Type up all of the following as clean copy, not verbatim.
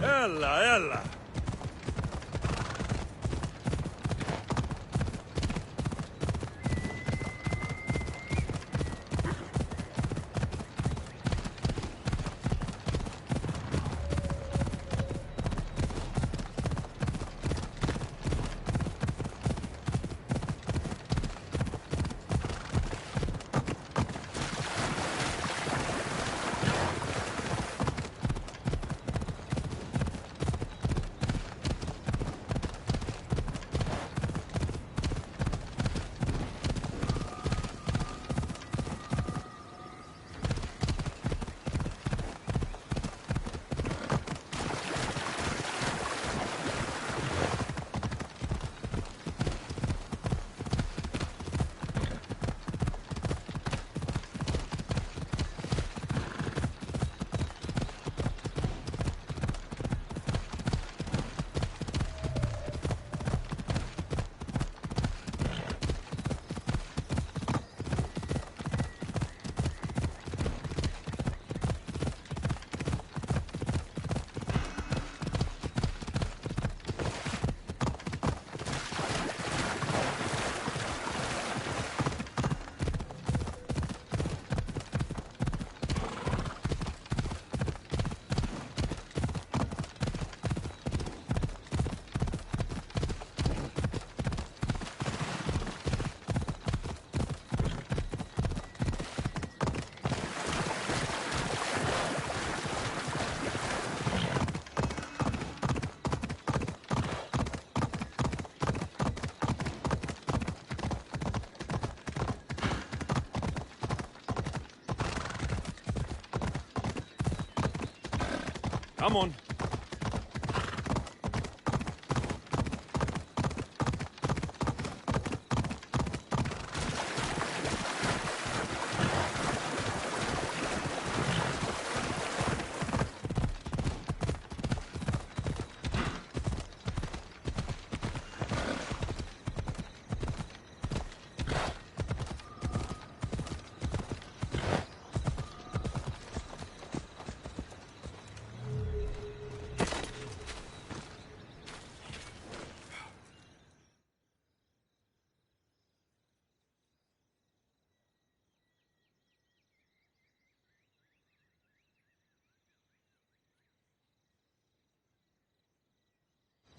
Ella, ella! Come on.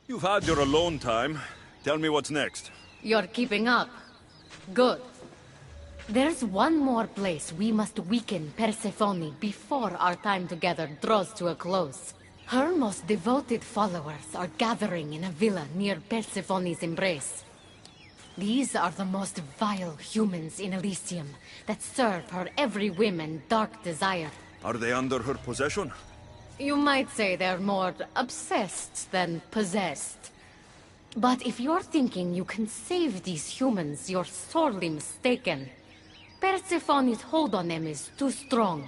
You've had your alone time. Tell me what's next. You're keeping up. Good. There's one more place we must weaken Persephone before our time together draws to a close. Her most devoted followers are gathering in a villa near Persephone's embrace. These are the most vile humans in Elysium that serve her every whim and dark desire. Are they under her possession? You might say they're more obsessed than possessed. But if you're thinking you can save these humans, you're sorely mistaken. Persephone's hold on them is too strong.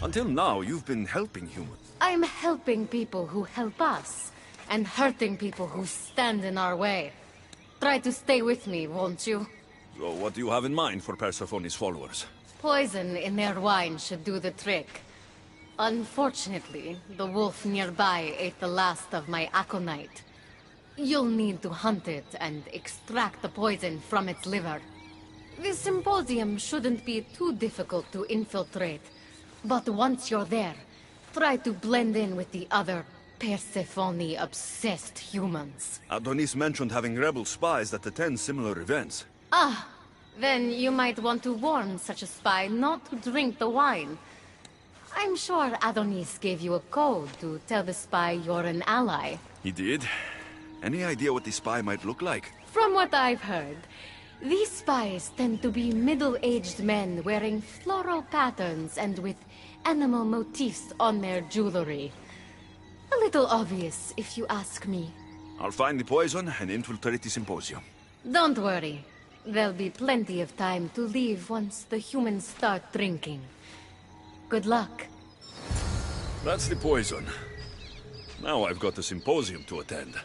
Until now, you've been helping humans. I'm helping people who help us, and hurting people who stand in our way. Try to stay with me, won't you? So what do you have in mind for Persephone's followers? Poison in their wine should do the trick. Unfortunately, the wolf nearby ate the last of my aconite. You'll need to hunt it and extract the poison from its liver. The symposium shouldn't be too difficult to infiltrate, but once you're there, try to blend in with the other Persephone-obsessed humans. Adonis mentioned having rebel spies that attend similar events. Ah, then you might want to warn such a spy not to drink the wine. I'm sure Adonis gave you a code to tell the spy you're an ally. He did? Any idea what the spy might look like? From what I've heard, these spies tend to be middle-aged men wearing floral patterns and with animal motifs on their jewelry. A little obvious, if you ask me. I'll find the poison and infiltrate the symposium. Don't worry. There'll be plenty of time to leave once the humans start drinking. Good luck. That's the poison. Now I've got a symposium to attend.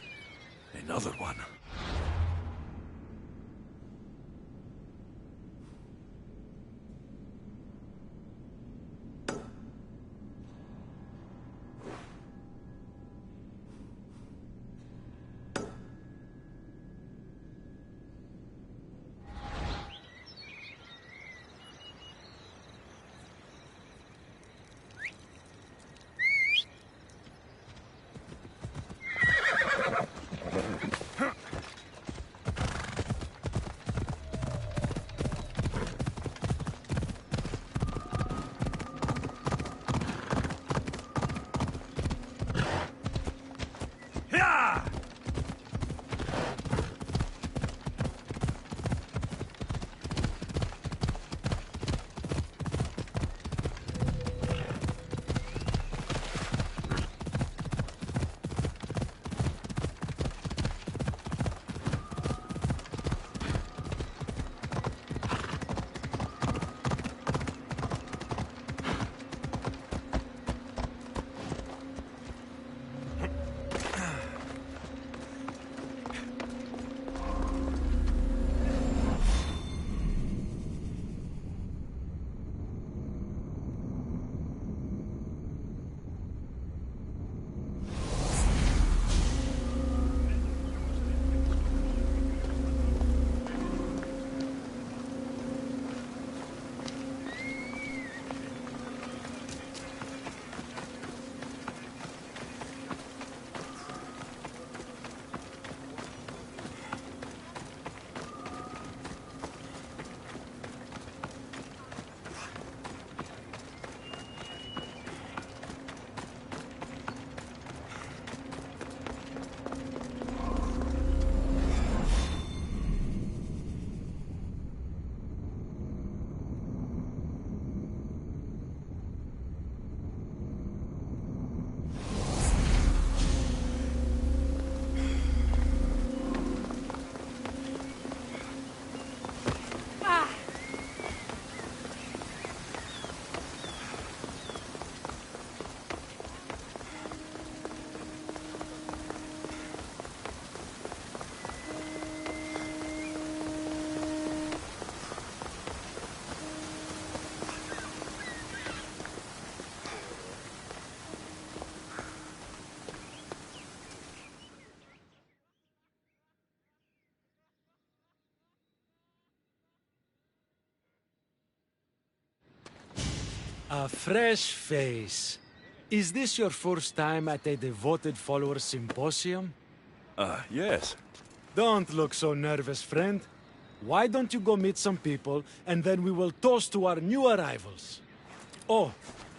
Another one. A fresh face. Is this your first time at a devoted follower symposium? Yes. Don't look so nervous, friend. Why don't you go meet some people, and then we will toast to our new arrivals? Oh,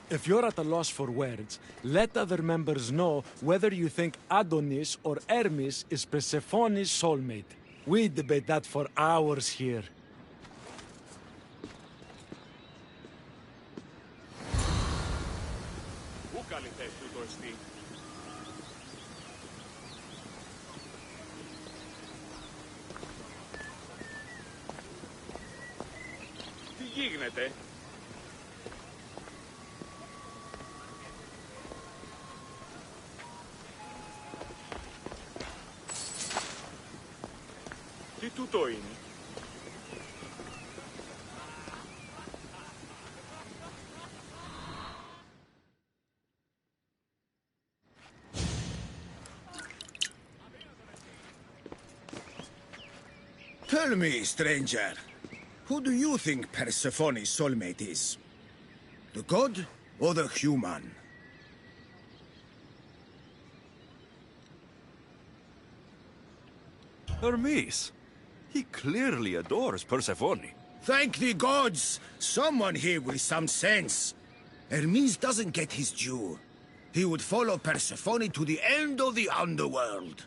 if you're at a loss for words, let other members know whether you think Adonis or Hermes is Persephone's soulmate. We debate that for hours here. Τι γίνεται? Τι τούτο είναι? Tell me, stranger, who do you think Persephone's soulmate is? The god or the human? Hermes. He clearly adores Persephone. Thank the gods! Someone here with some sense. Hermes doesn't get his due. He would follow Persephone to the end of the underworld.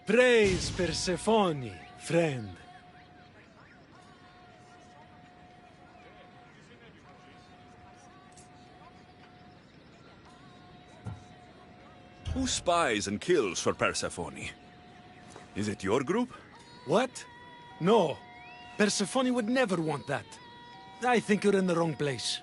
Praise Persephone, friend. Who spies and kills for Persephone? Is it your group? What? No. Persephone would never want that. I think you're in the wrong place.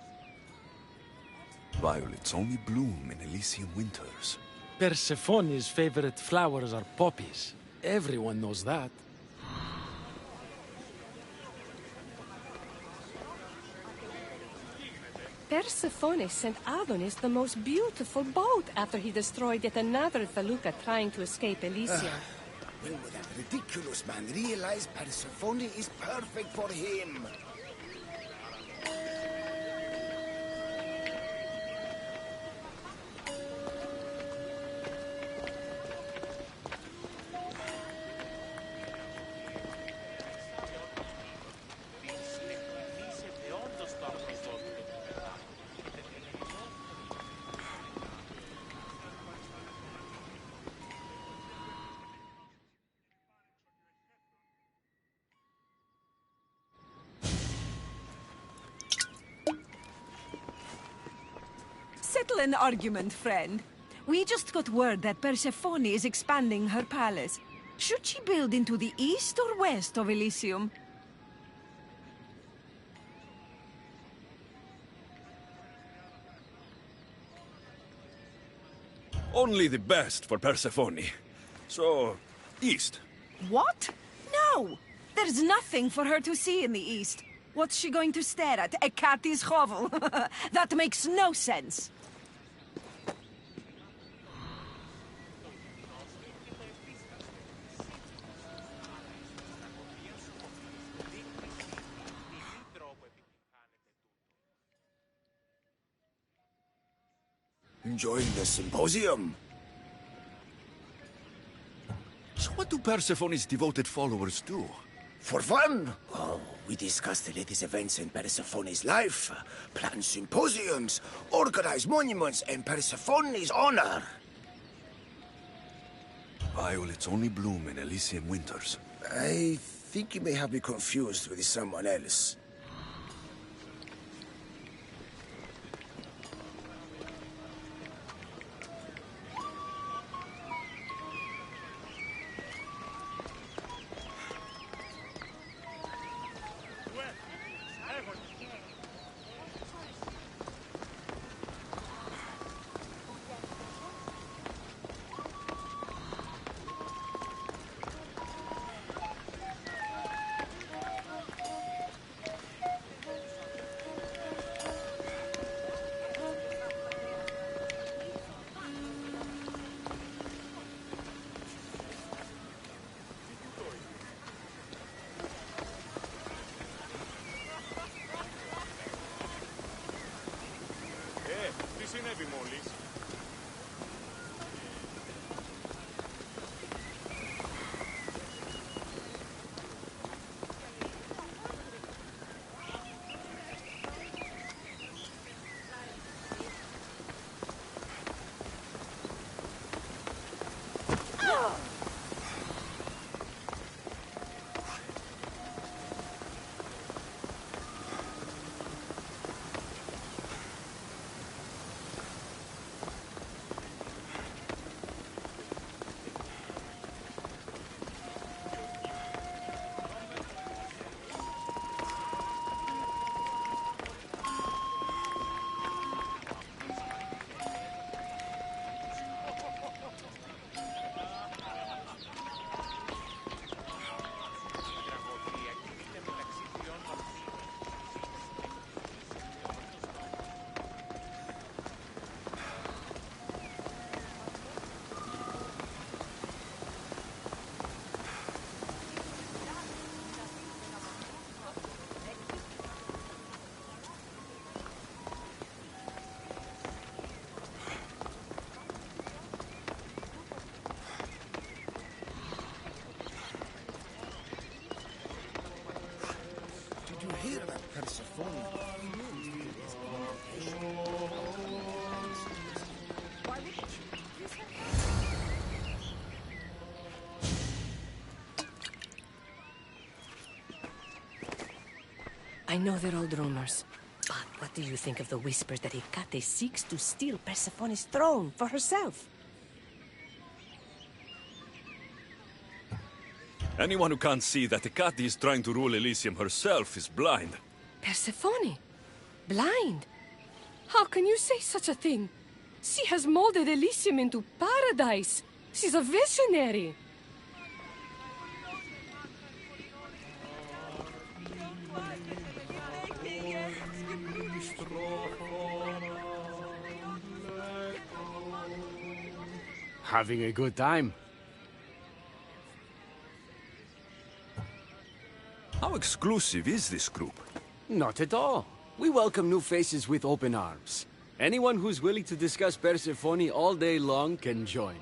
Violets only bloom in Elysian winters. Persephone's favorite flowers are poppies. Everyone knows that. Persephone sent Adonis the most beautiful boat after he destroyed yet another felucca trying to escape Elysia. When will that ridiculous man realize Persephone is perfect for him? Settle an argument, friend. We just got word that Persephone is expanding her palace. Should she build into the east or west of Elysium? Only the best for Persephone. So, east. What? No! There's nothing for her to see in the east. What's she going to stare at? A cat's hovel? That makes no sense. Enjoying the symposium? So what do Persephone's devoted followers do? For fun? Oh, we discuss the latest events in Persephone's life, plan symposiums, organize monuments in Persephone's honor. Violets only bloom in Elysian winters. I think you may have me confused with someone else. I know they're old rumors. But what do you think of the whispers that Hecate seeks to steal Persephone's throne for herself? Anyone who can't see that Hecate is trying to rule Elysium herself is blind. Persephone? Blind? How can you say such a thing? She has molded Elysium into paradise. She's a visionary. Having a good time. How exclusive is this group? Not at all. We welcome new faces with open arms. Anyone who's willing to discuss Persephone all day long can join.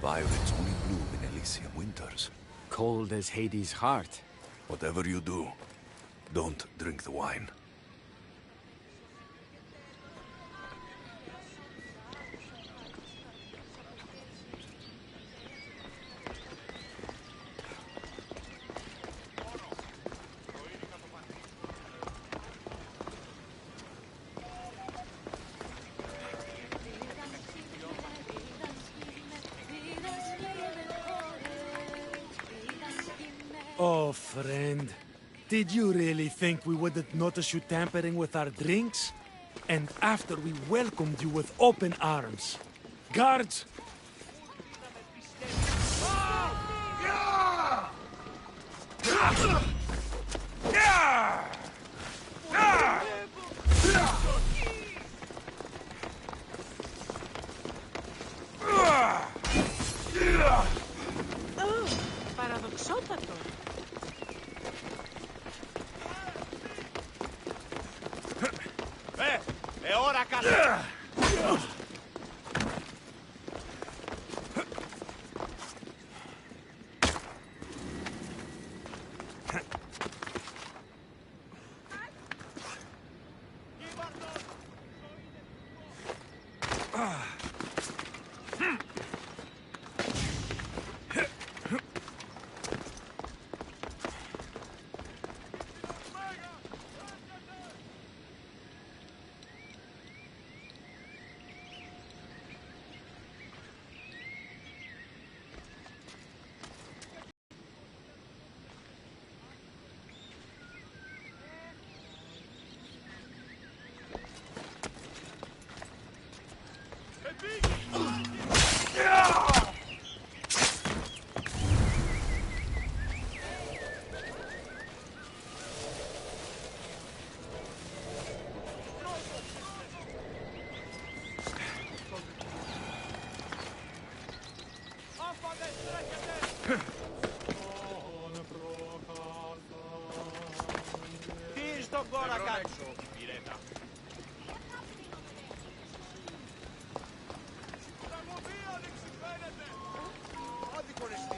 Violets only bloom in Elysium winters. Cold as Hades' heart. Whatever you do, don't drink the wine. Oh, friend. Did you really think we wouldn't notice you tampering with our drinks? And after we welcomed you with open arms. Guards! Παραδοξότατο. Ώρα καλά! Τι στον κόρα κάτω! Ό,τι χωριστεί!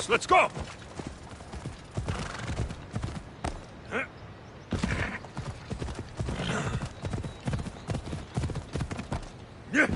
Kyros, let's go! Yeah!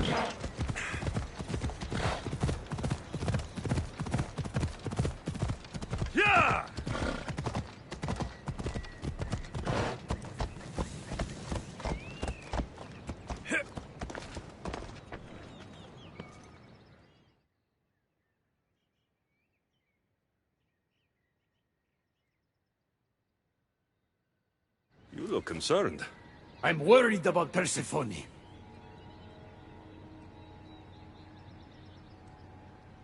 You look concerned. I'm worried about Persephone.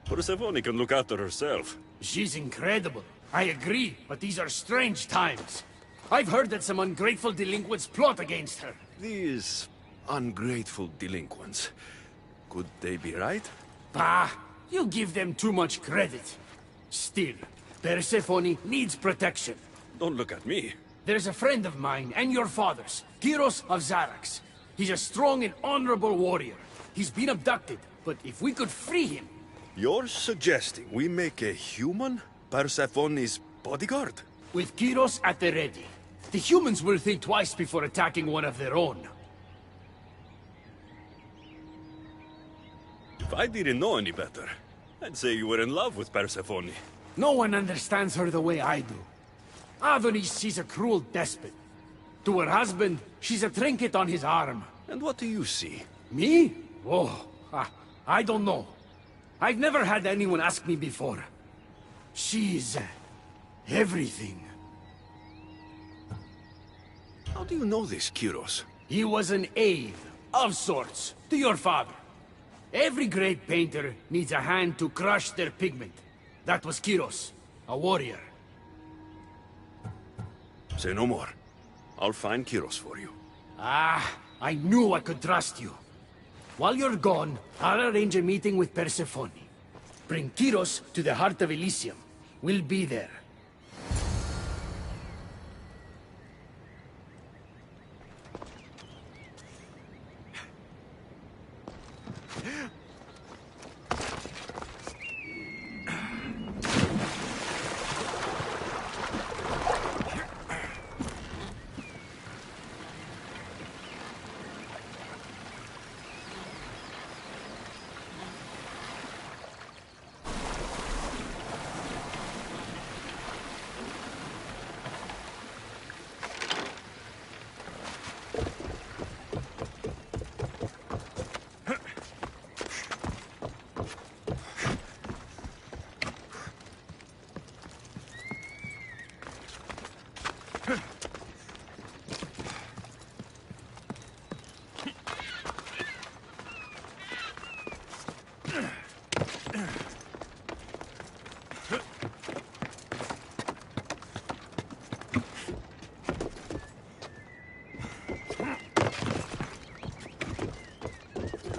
Persephone can look after herself. She's incredible. I agree, but these are strange times. I've heard that some ungrateful delinquents plot against her. These ungrateful delinquents. Could they be right? Bah, you give them too much credit. Still, Persephone needs protection. Don't look at me. There's a friend of mine and your father's, Kyros of Zarax. He's a strong and honorable warrior. He's been abducted, but if we could free him... You're suggesting we make a human Persephone's bodyguard? With Kyros at the ready, the humans will think twice before attacking one of their own. If I didn't know any better, I'd say you were in love with Persephone. No one understands her the way I do. Adonis, she's a cruel despot. To her husband, she's a trinket on his arm. And what do you see? Me? Oh, I don't know. I've never had anyone ask me before. She's... everything. How do you know this, Kyros? He was an aide, of sorts, to your father. Every great painter needs a hand to crush their pigment. That was Kyros, a warrior. Say no more. I'll find Kyros for you. Ah, I knew I could trust you. While you're gone, I'll arrange a meeting with Persephone. Bring Kyros to the heart of Elysium. We'll be there.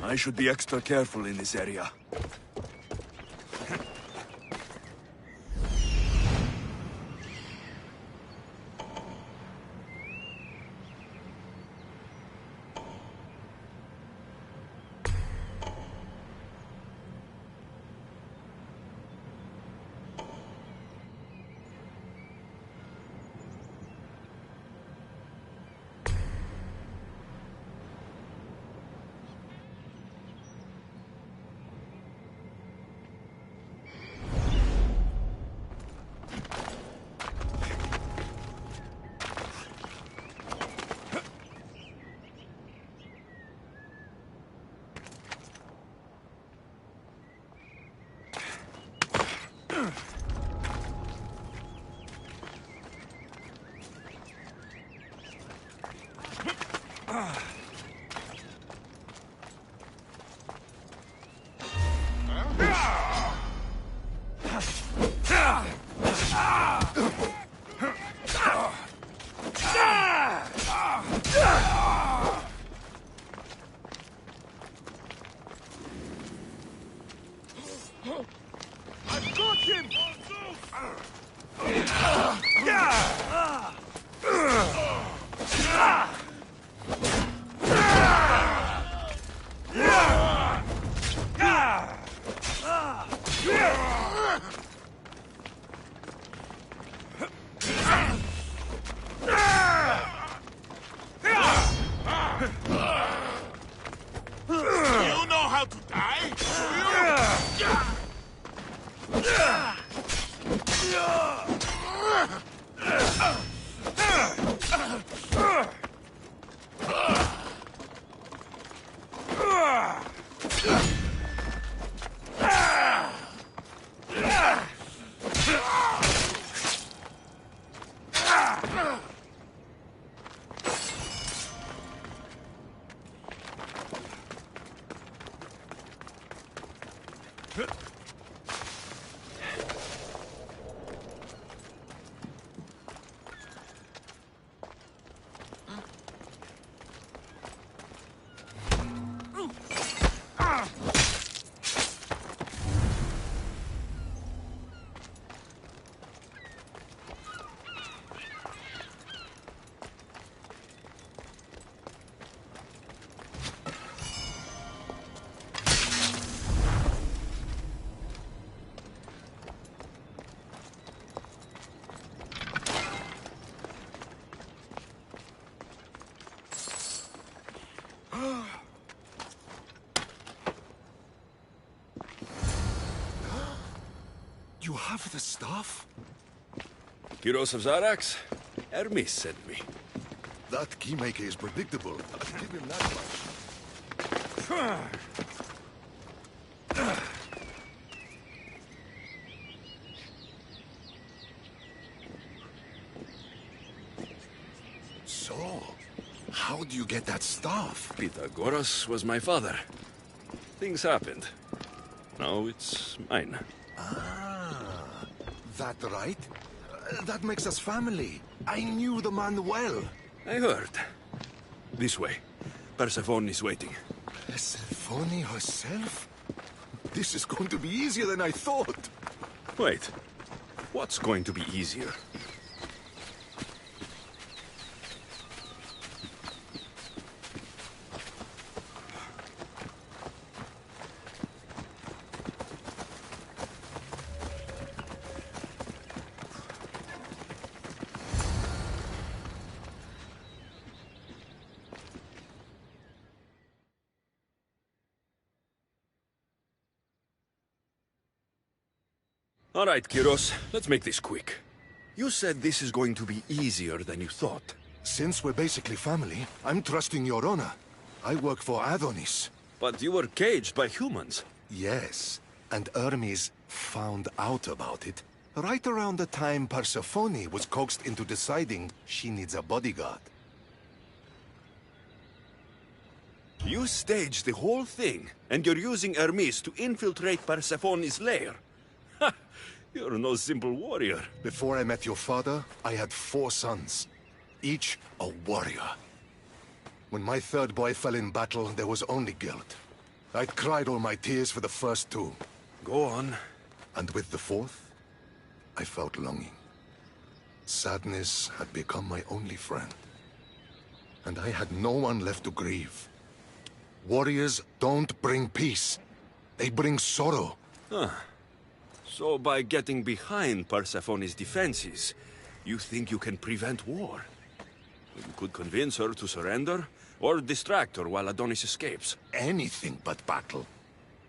I should be extra careful in this area. I've got him! You know how to die? Do you? You have the stuff? Kyros of Zarax? Hermes sent me. That keymaker is predictable. I'll give him that much. So, how do you get that stuff? Pythagoras was my father. Things happened. Now it's mine. That right? That makes us family. I knew the man well. I heard. This way. Persephone is waiting. Persephone herself? This is going to be easier than I thought. Wait. What's going to be easier? All right, Kyros, let's make this quick. You said this is going to be easier than you thought. Since we're basically family, I'm trusting your honor. I work for Adonis. But you were caged by humans. Yes, and Hermes found out about it right around the time Persephone was coaxed into deciding she needs a bodyguard. You staged the whole thing, and you're using Hermes to infiltrate Persephone's lair. Ha! You're no simple warrior. Before I met your father, I had 4 sons, each a warrior. When my third boy fell in battle, there was only guilt. I'd cried all my tears for the first 2. Go on. And with the 4th, I felt longing. Sadness had become my only friend. And I had no one left to grieve. Warriors don't bring peace. They bring sorrow. Huh. So by getting behind Persephone's defenses, you think you can prevent war? You could convince her to surrender, or distract her while Adonis escapes. Anything but battle.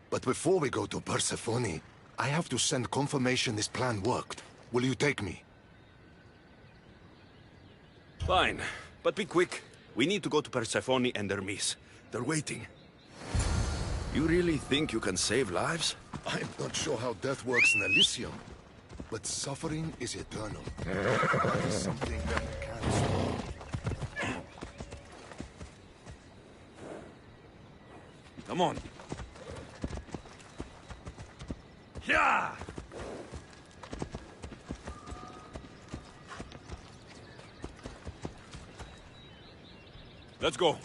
But before we go to Persephone, I have to send confirmation this plan worked. Will you take me? Fine, but be quick. We need to go to Persephone and Hermes. They're waiting. You really think you can save lives? I'm not sure how death works in Elysium, but suffering is eternal. That is something that can't stop. Come on. Yeah! Let's go.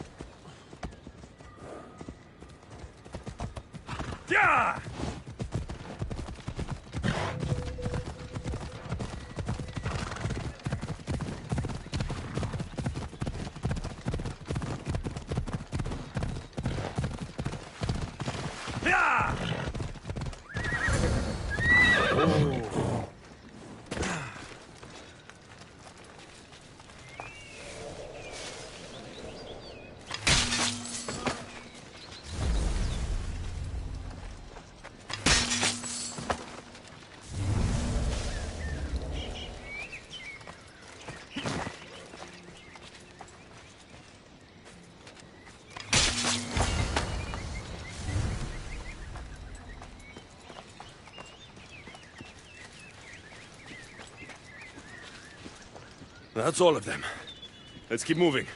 Yeah! Yeah! That's all of them. Let's keep moving.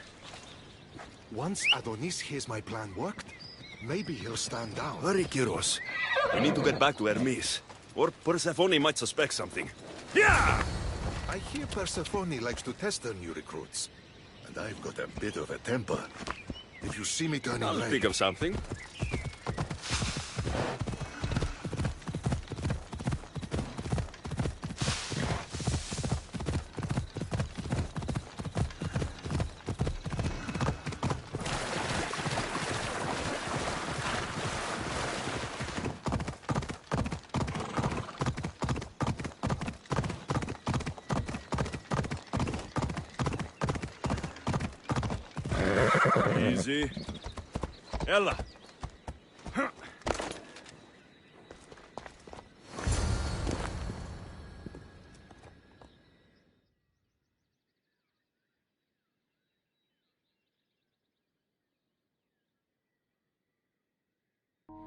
Once Adonis hears my plan worked, maybe he'll stand down. Hurry, Kyros. We need to get back to Hermes. Or Persephone might suspect something. Yeah! I hear Persephone likes to test her new recruits. And I've got a bit of a temper. If you see me turning I'll red... think of something. Easy. Ella.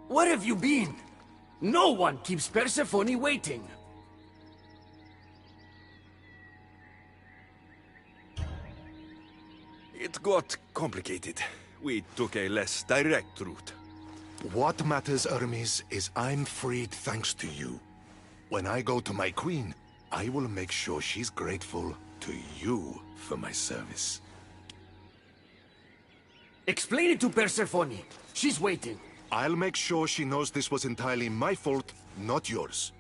Where have you been? No one keeps Persephone waiting. It got complicated. We took a less direct route. What matters, Hermes, is I'm freed thanks to you. When I go to my queen, I will make sure she's grateful to you for my service. Explain it to Persephone. She's waiting. I'll make sure she knows this was entirely my fault, not yours.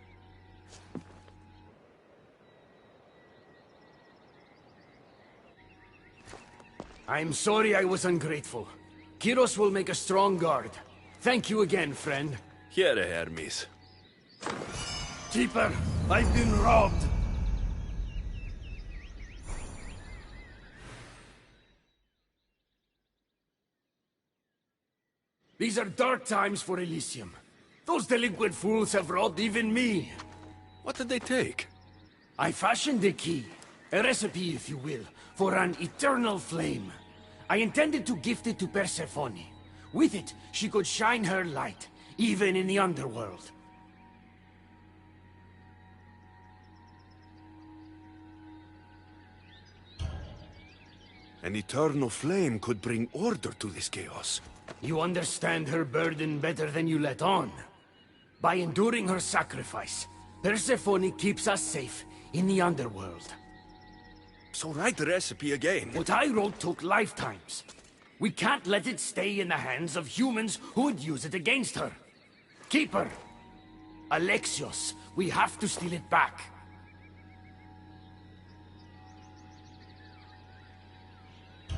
I'm sorry I was ungrateful. Kyros will make a strong guard. Thank you again, friend. Here, Hermes. Keeper, I've been robbed. These are dark times for Elysium. Those delinquent fools have robbed even me. What did they take? I fashioned a key, a recipe if you will, for an eternal flame. I intended to gift it to Persephone. With it, she could shine her light, even in the underworld. An eternal flame could bring order to this chaos. You understand her burden better than you let on. By enduring her sacrifice, Persephone keeps us safe in the underworld. So write the recipe again. What I wrote took lifetimes. We can't let it stay in the hands of humans who would use it against her. Keeper! Alexios, we have to steal it back.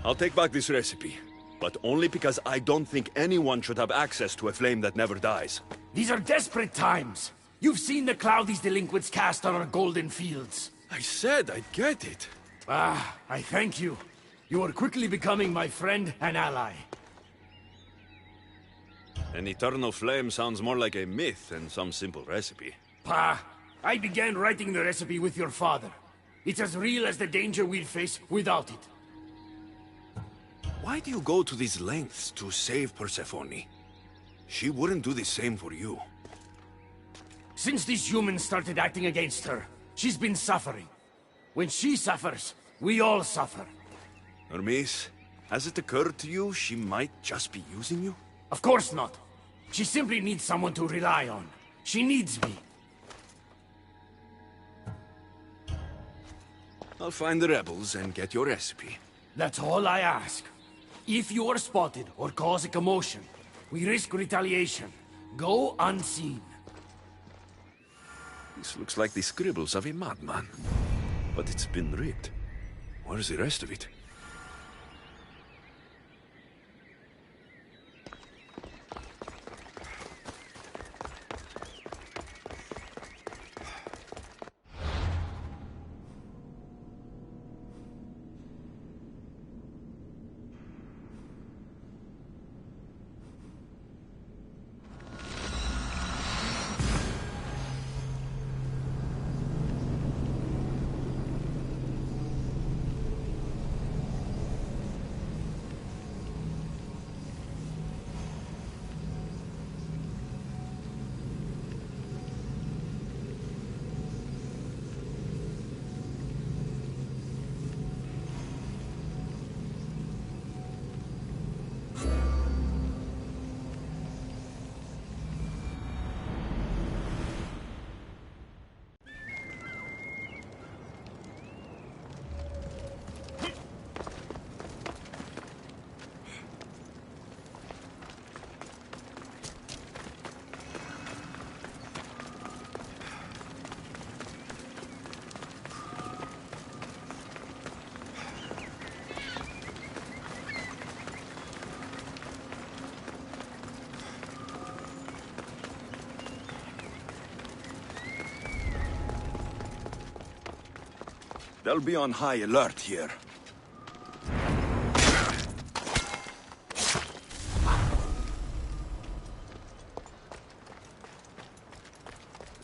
I'll take back this recipe. But only because I don't think anyone should have access to a flame that never dies. These are desperate times. You've seen the cloud these delinquents cast on our golden fields. I said I'd get it. Ah, I thank you. You are quickly becoming my friend and ally. An eternal flame sounds more like a myth than some simple recipe. Pa, I began writing the recipe with your father. It's as real as the danger we'd face without it. Why do you go to these lengths to save Persephone? She wouldn't do the same for you. Since these humans started acting against her, she's been suffering. When she suffers, we all suffer. Hermes, has it occurred to you she might just be using you? Of course not. She simply needs someone to rely on. She needs me. I'll find the rebels and get your recipe. That's all I ask. If you are spotted or cause a commotion, we risk retaliation. Go unseen. This looks like the scribbles of a madman. But it's been read. Where's the rest of it? They'll be on high alert here.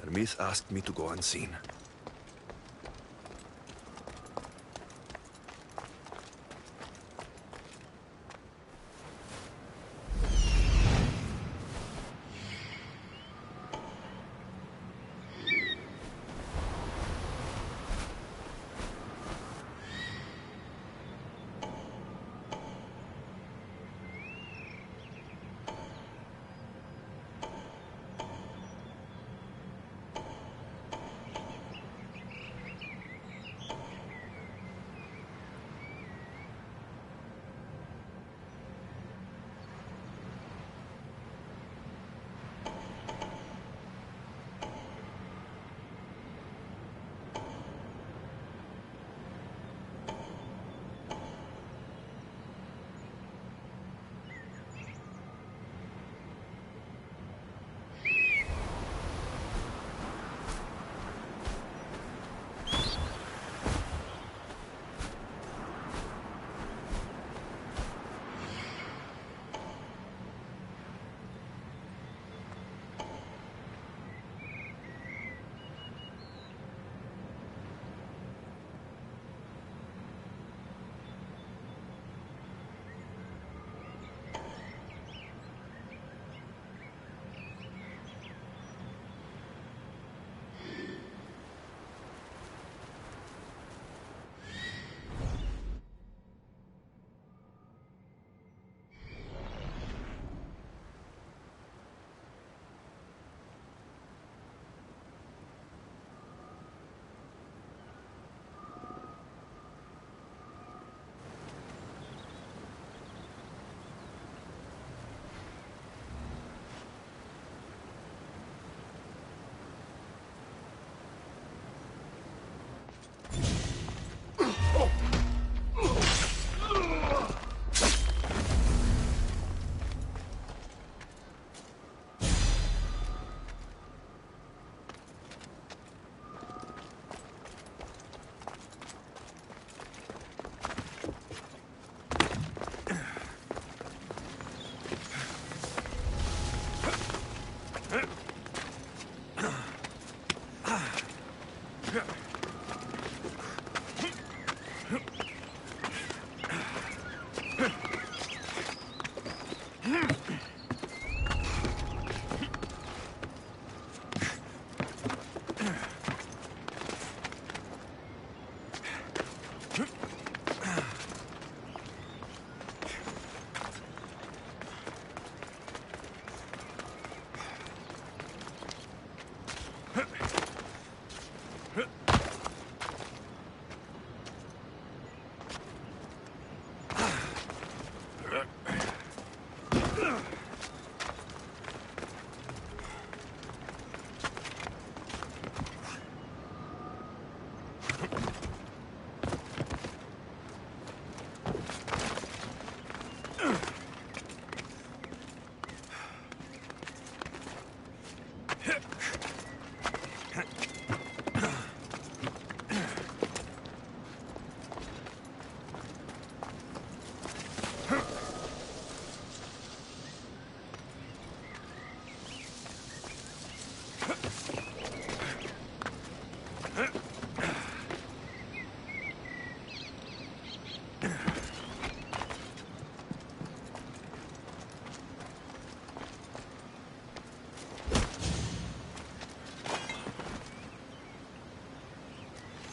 Hermes asked me to go unseen.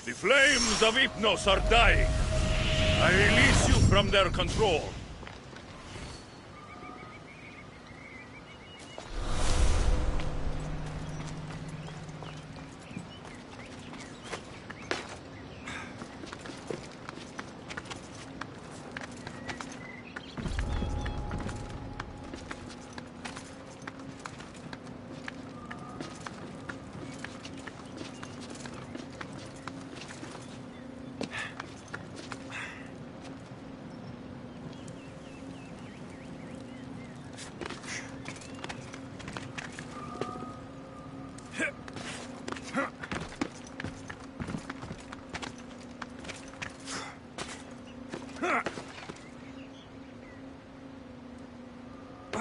The flames of Hypnos are dying. I release you from their control. I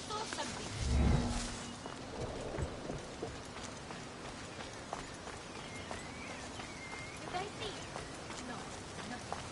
saw something. Did I see? No, nothing.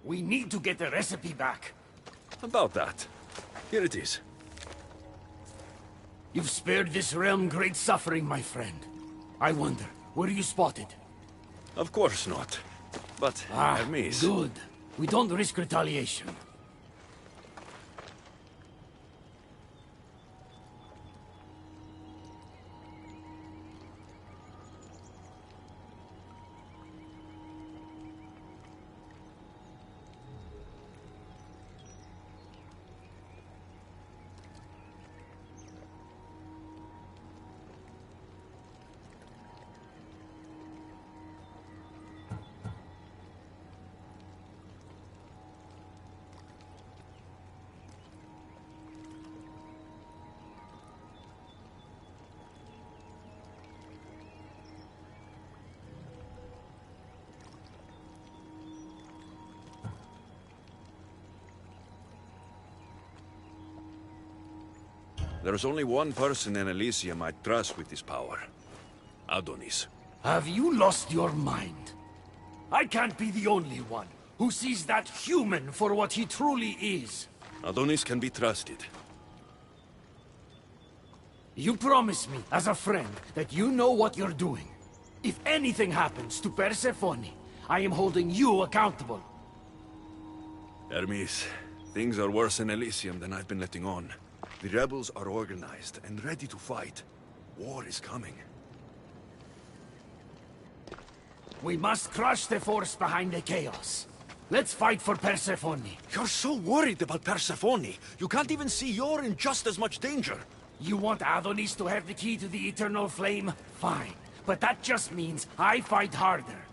We need to get the recipe back. About that. Here it is. You've spared this realm great suffering, my friend. I wonder, were you spotted? Of course not. But, Hermes... Good. We don't risk retaliation. There's only one person in Elysium I trust with this power. Adonis. Have you lost your mind? I can't be the only one who sees that human for what he truly is. Adonis can be trusted. You promise me, as a friend, that you know what you're doing. If anything happens to Persephone, I am holding you accountable. Hermes, things are worse in Elysium than I've been letting on. The rebels are organized and ready to fight. War is coming. We must crush the force behind the chaos. Let's fight for Persephone. You're so worried about Persephone. You can't even see you're in just as much danger. You want Adonis to have the key to the eternal flame? Fine. But that just means I fight harder.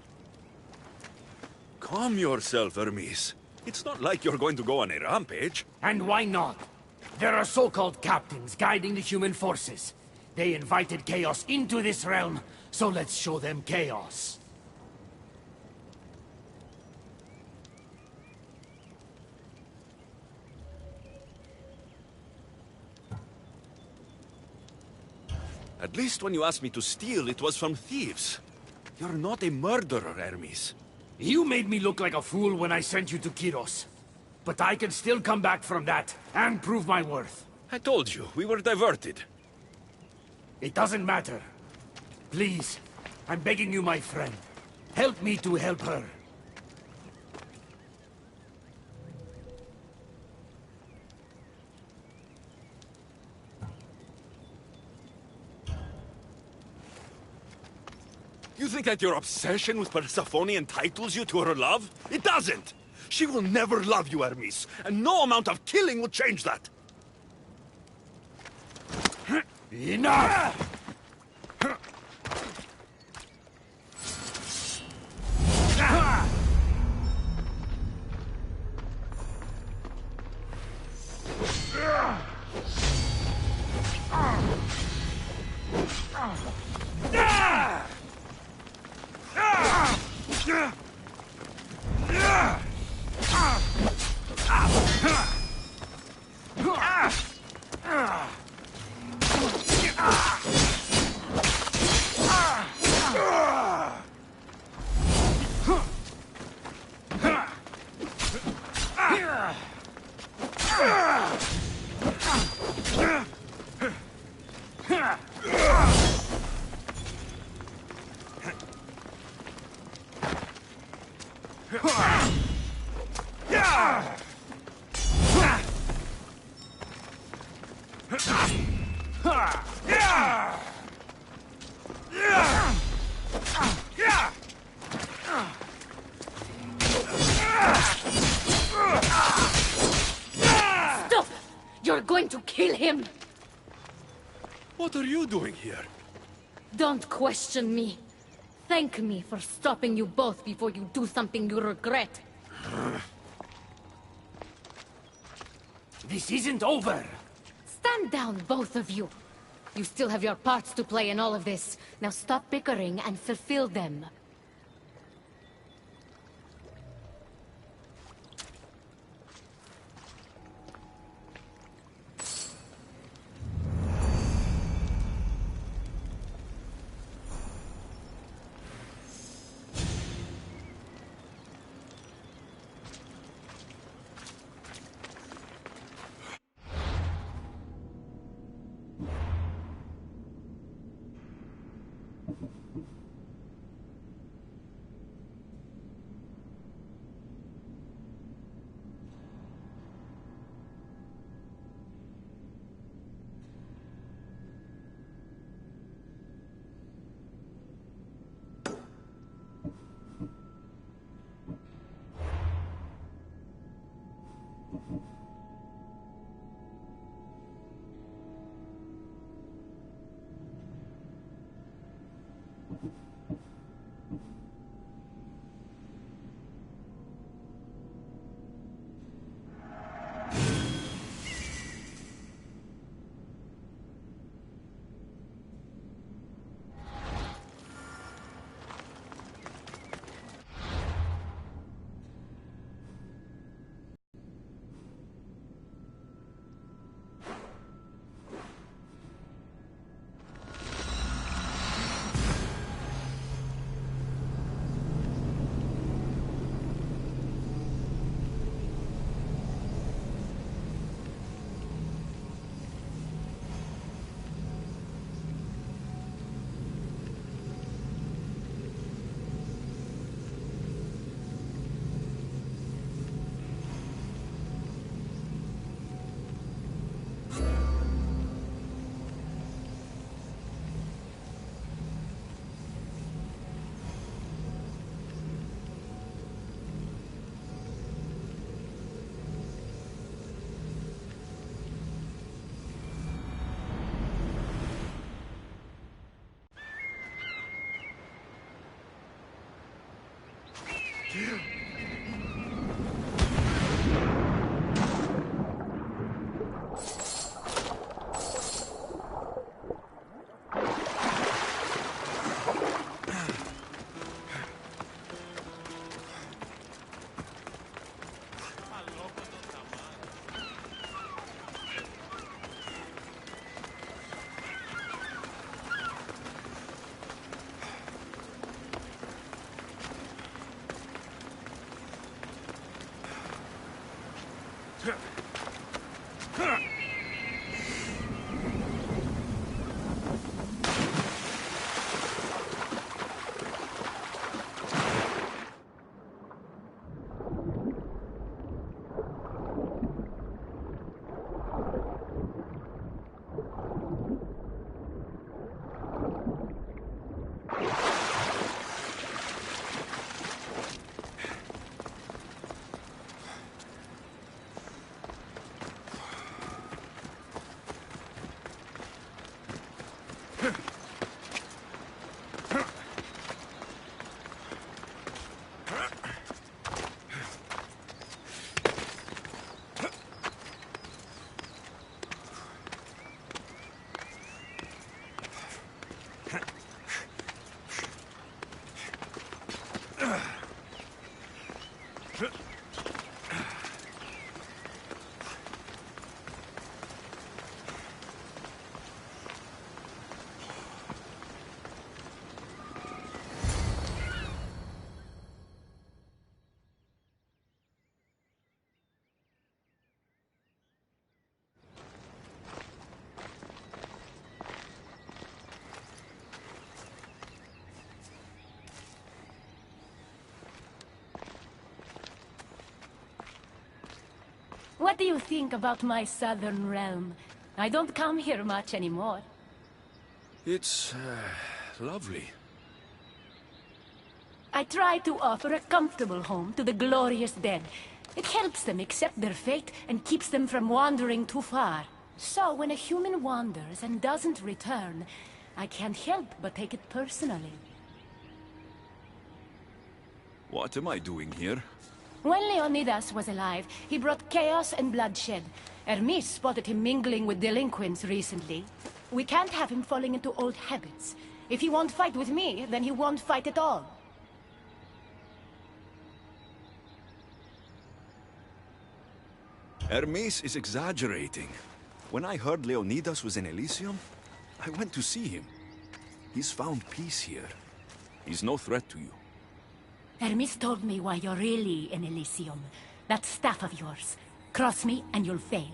Calm yourself, Hermes. It's not like you're going to go on a rampage. And why not? There are so-called captains guiding the human forces. They invited chaos into this realm, so let's show them chaos. At least when you asked me to steal, it was from thieves. You're not a murderer, Hermes. You made me look like a fool when I sent you to Kiros. But I can still come back from that, and prove my worth. I told you, we were diverted. It doesn't matter. Please, I'm begging you, my friend. Help me to help her. You think that your obsession with Persephone entitles you to her love? It doesn't! She will never love you, Hermes, and no amount of killing will change that! Enough! Stop! You're going to kill him! What are you doing here? Don't question me. Thank me for stopping you both before you do something you regret. This isn't over! Stand down, both of you. You still have your parts to play in all of this. Now stop bickering and fulfill them. What do you think about my southern realm? I don't come here much anymore. It's lovely. I try to offer a comfortable home to the glorious dead. It helps them accept their fate and keeps them from wandering too far. So when a human wanders and doesn't return, I can't help but take it personally. What am I doing here? When Leonidas was alive, he brought chaos and bloodshed. Hermes spotted him mingling with delinquents recently. We can't have him falling into old habits. If he won't fight with me, then he won't fight at all. Hermes is exaggerating. When I heard Leonidas was in Elysium, I went to see him. He's found peace here. He's no threat to you. Hermes told me why you're really in Elysium. That staff of yours. Cross me and you'll fail.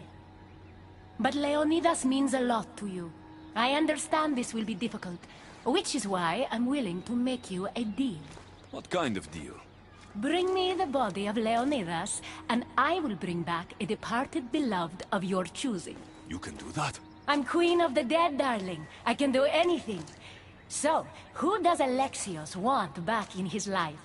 But Leonidas means a lot to you. I understand this will be difficult, which is why I'm willing to make you a deal. What kind of deal? Bring me the body of Leonidas, and I will bring back a departed beloved of your choosing. You can do that? I'm queen of the dead, darling. I can do anything. So, who does Alexios want back in his life?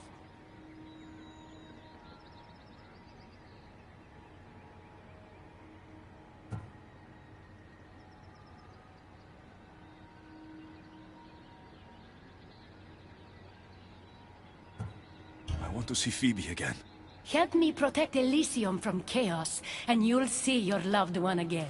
I want to see Phoebe again. Help me protect Elysium from chaos, and you'll see your loved one again.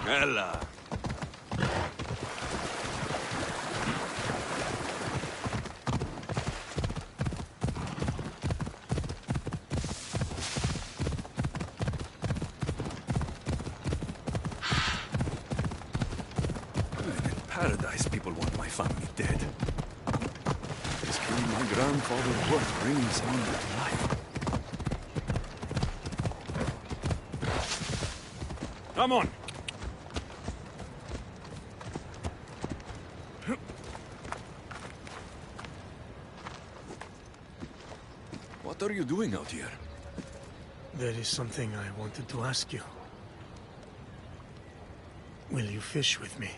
Ella. In paradise, people want my family dead. This killing my grandfather what brings him to life. Come on! What are you doing out here? There is something I wanted to ask you. Will you fish with me?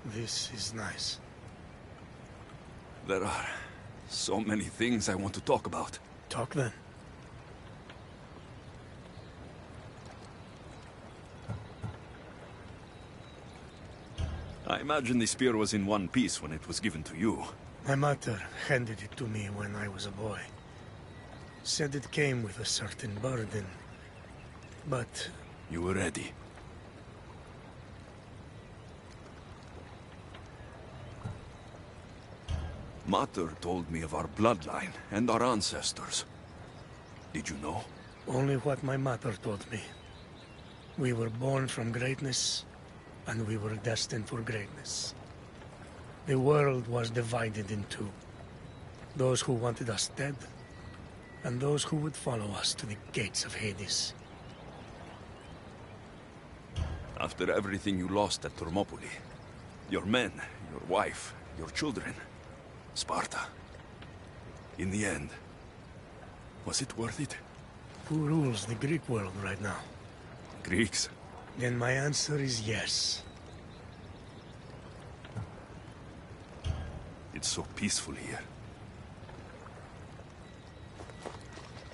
This is nice. There are so many things I want to talk about. Talk then. I imagine the spear was in one piece when it was given to you. My mother handed it to me when I was a boy. Said it came with a certain burden. But... You were ready. Mater told me of our bloodline and our ancestors. Did you know? only what my mother told me. We were born from greatness, and we were destined for greatness. The world was divided in two. Those who wanted us dead, and those who would follow us to the gates of Hades. After everything you lost at Thermopylae, your men, your wife, your children, Sparta, in the end, was it worth it? Who rules the Greek world right now? Greeks? Then my answer is yes. It's so peaceful here.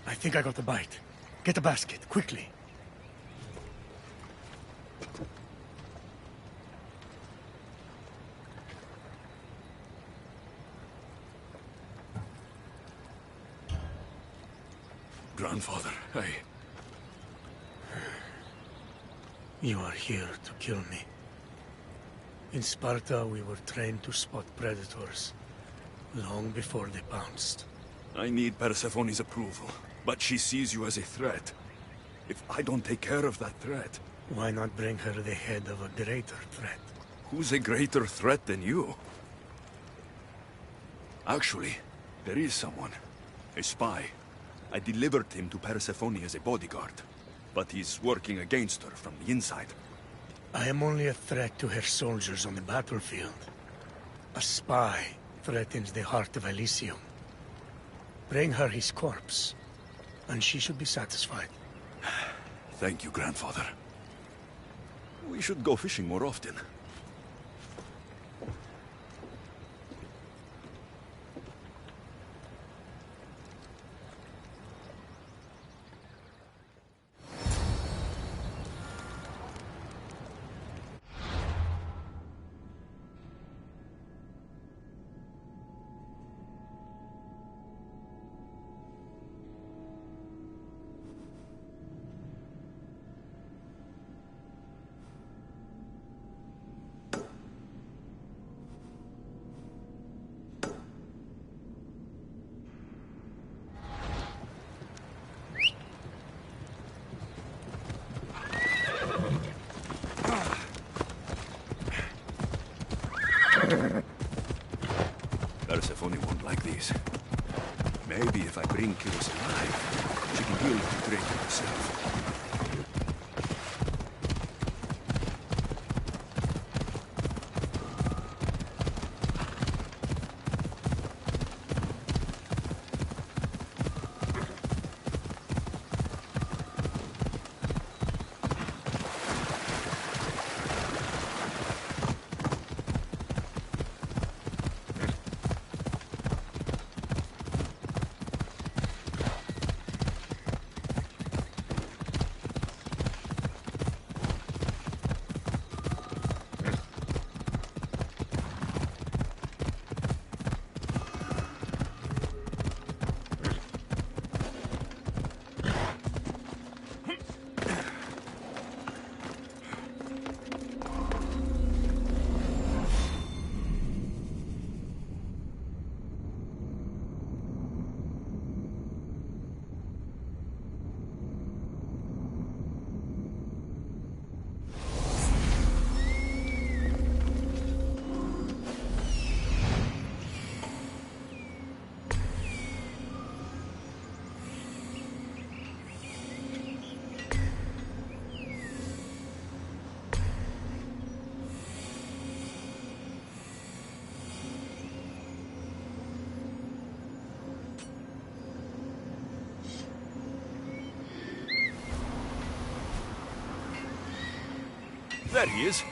I think I got a bite. Get a basket, quickly. Grandfather, You are here to kill me. In Sparta, we were trained to spot predators, long before they pounced. I need Persephone's approval, but she sees you as a threat. If I don't take care of that threat... Why not bring her the head of a greater threat? Who's a greater threat than you? Actually, there is someone. A spy. I delivered him to Persephone as a bodyguard, but he's working against her from the inside. I am only a threat to her soldiers on the battlefield. A spy threatens the heart of Elysium. Bring her his corpse, and she should be satisfied. Thank you, Grandfather. We should go fishing more often. Persephone won't like these. Maybe if I bring Kyros alive, she can heal the drink herself. There he is.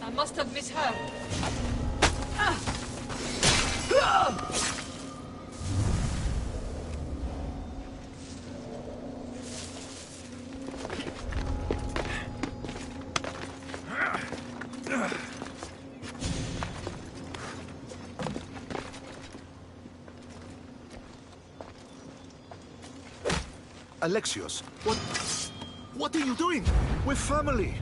I must have misheard. Alexios, what are you doing? We're family.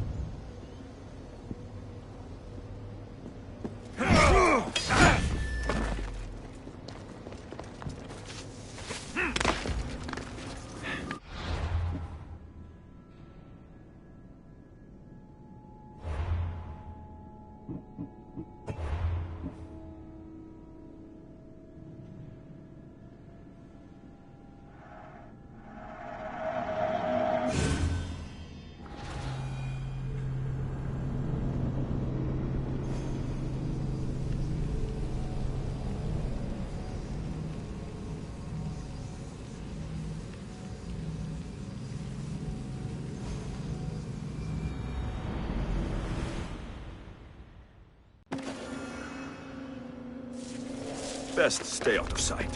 Best stay out of sight.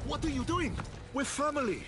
What are you doing? We're family.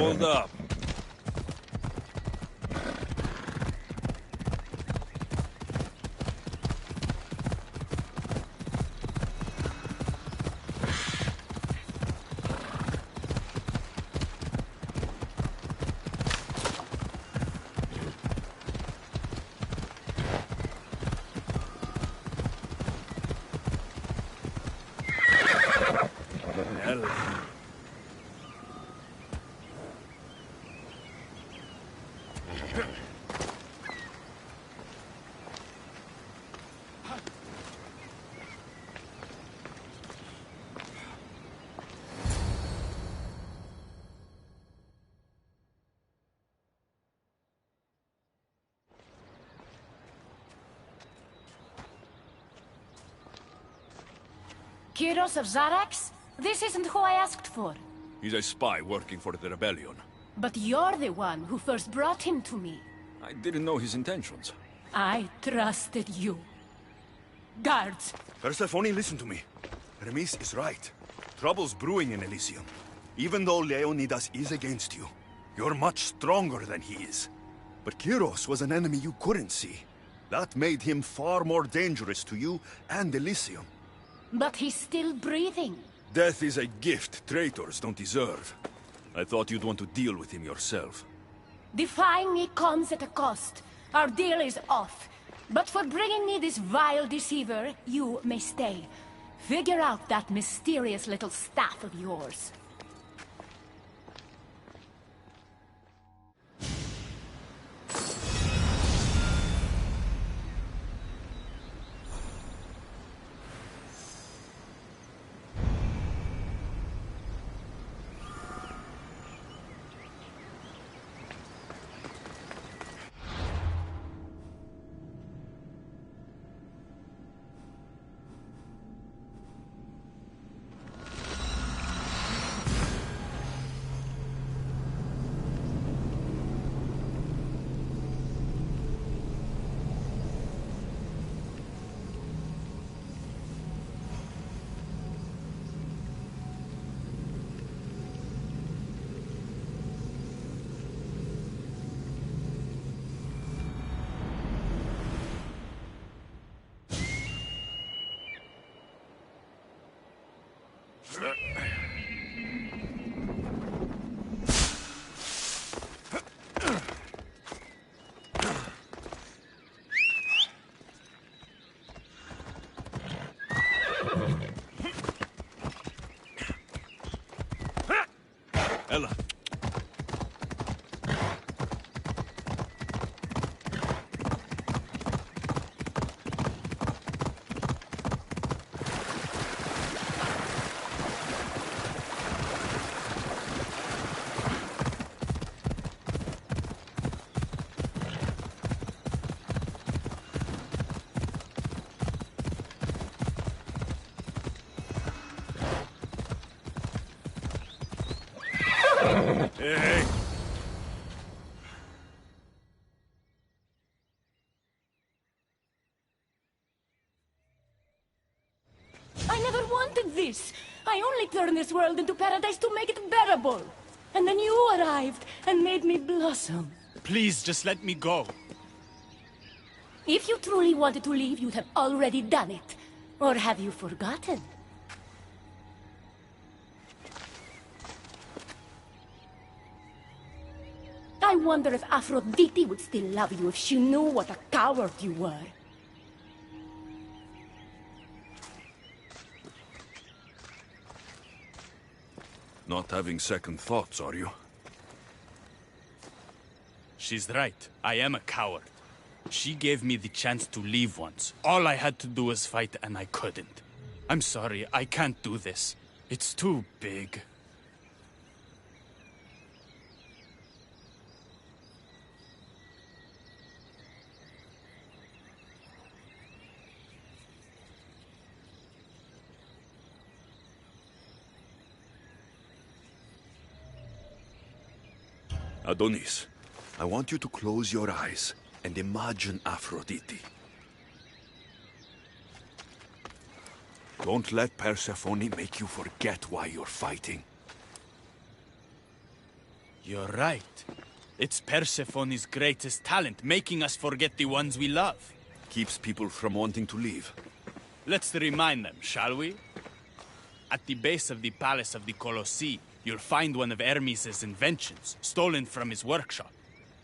Hold up. Kyros of Zarax? This isn't who I asked for. He's a spy working for the rebellion. But you're the one who first brought him to me. I didn't know his intentions. I trusted you. Guards! Persephone, listen to me. Hermes is right. Trouble's brewing in Elysium. Even though Leonidas is against you, you're much stronger than he is. But Kyros was an enemy you couldn't see. That made him far more dangerous to you and Elysium. But he's still breathing. Death is a gift traitors don't deserve. I thought you'd want to deal with him yourself. Defying me comes at a cost. Our deal is off. But for bringing me this vile deceiver, you may stay. Figure out that mysterious little staff of yours. Ella. Hey. I never wanted this. I only turned this world into paradise to make it bearable. And then you arrived and made me blossom. Please, just let me go. If you truly wanted to leave, you'd have already done it. Or have you forgotten? I wonder if Aphrodite would still love you if she knew what a coward you were. Not having second thoughts, are you? She's right. I am a coward. She gave me the chance to leave once. All I had to do was fight, and I couldn't. I'm sorry, I can't do this. It's too big. Adonis, I want you to close your eyes and imagine Aphrodite. Don't let Persephone make you forget why you're fighting. You're right. It's Persephone's greatest talent, making us forget the ones we love. Keeps people from wanting to leave. Let's remind them, shall we? At the base of the palace of the Colossi, you'll find one of Hermes' inventions, stolen from his workshop.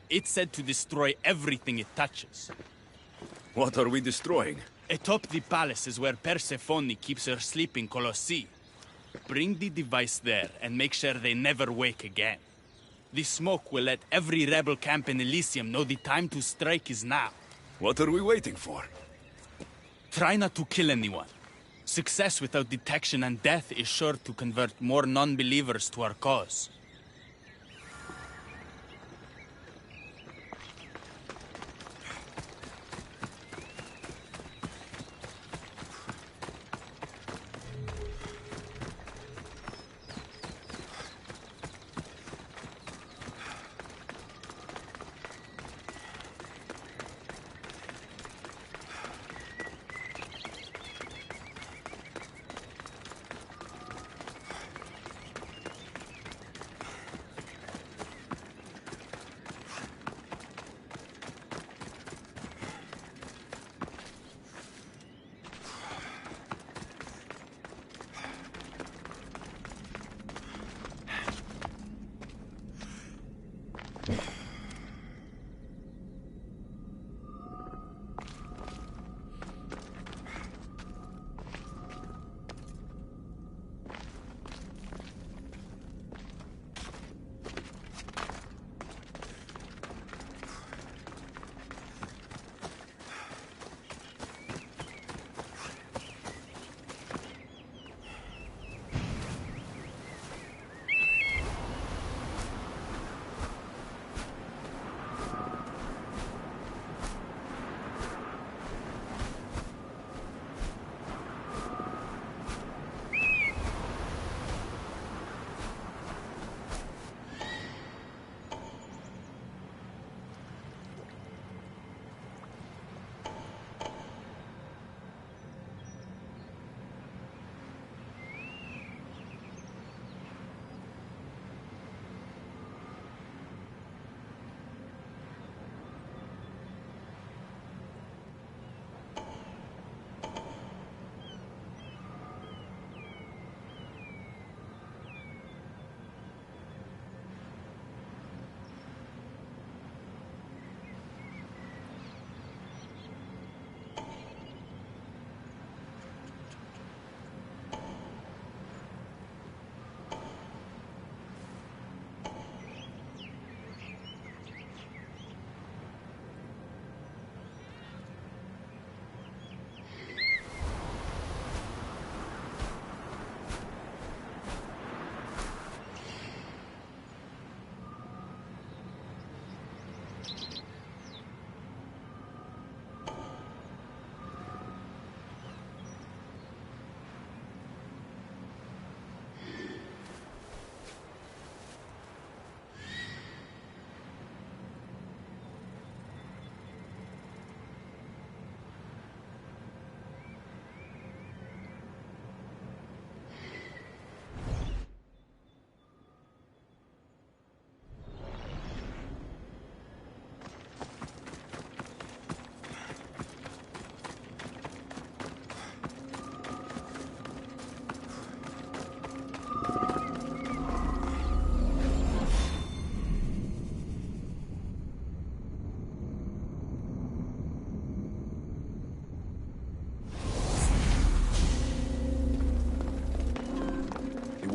It's said to destroy everything it touches. What are we destroying? Atop the palace is where Persephone keeps her sleeping Colossi. Bring the device there and make sure they never wake again. The smoke will let every rebel camp in Elysium know the time to strike is now. What are we waiting for? Try not to kill anyone. Success without detection and death is sure to convert more non-believers to our cause.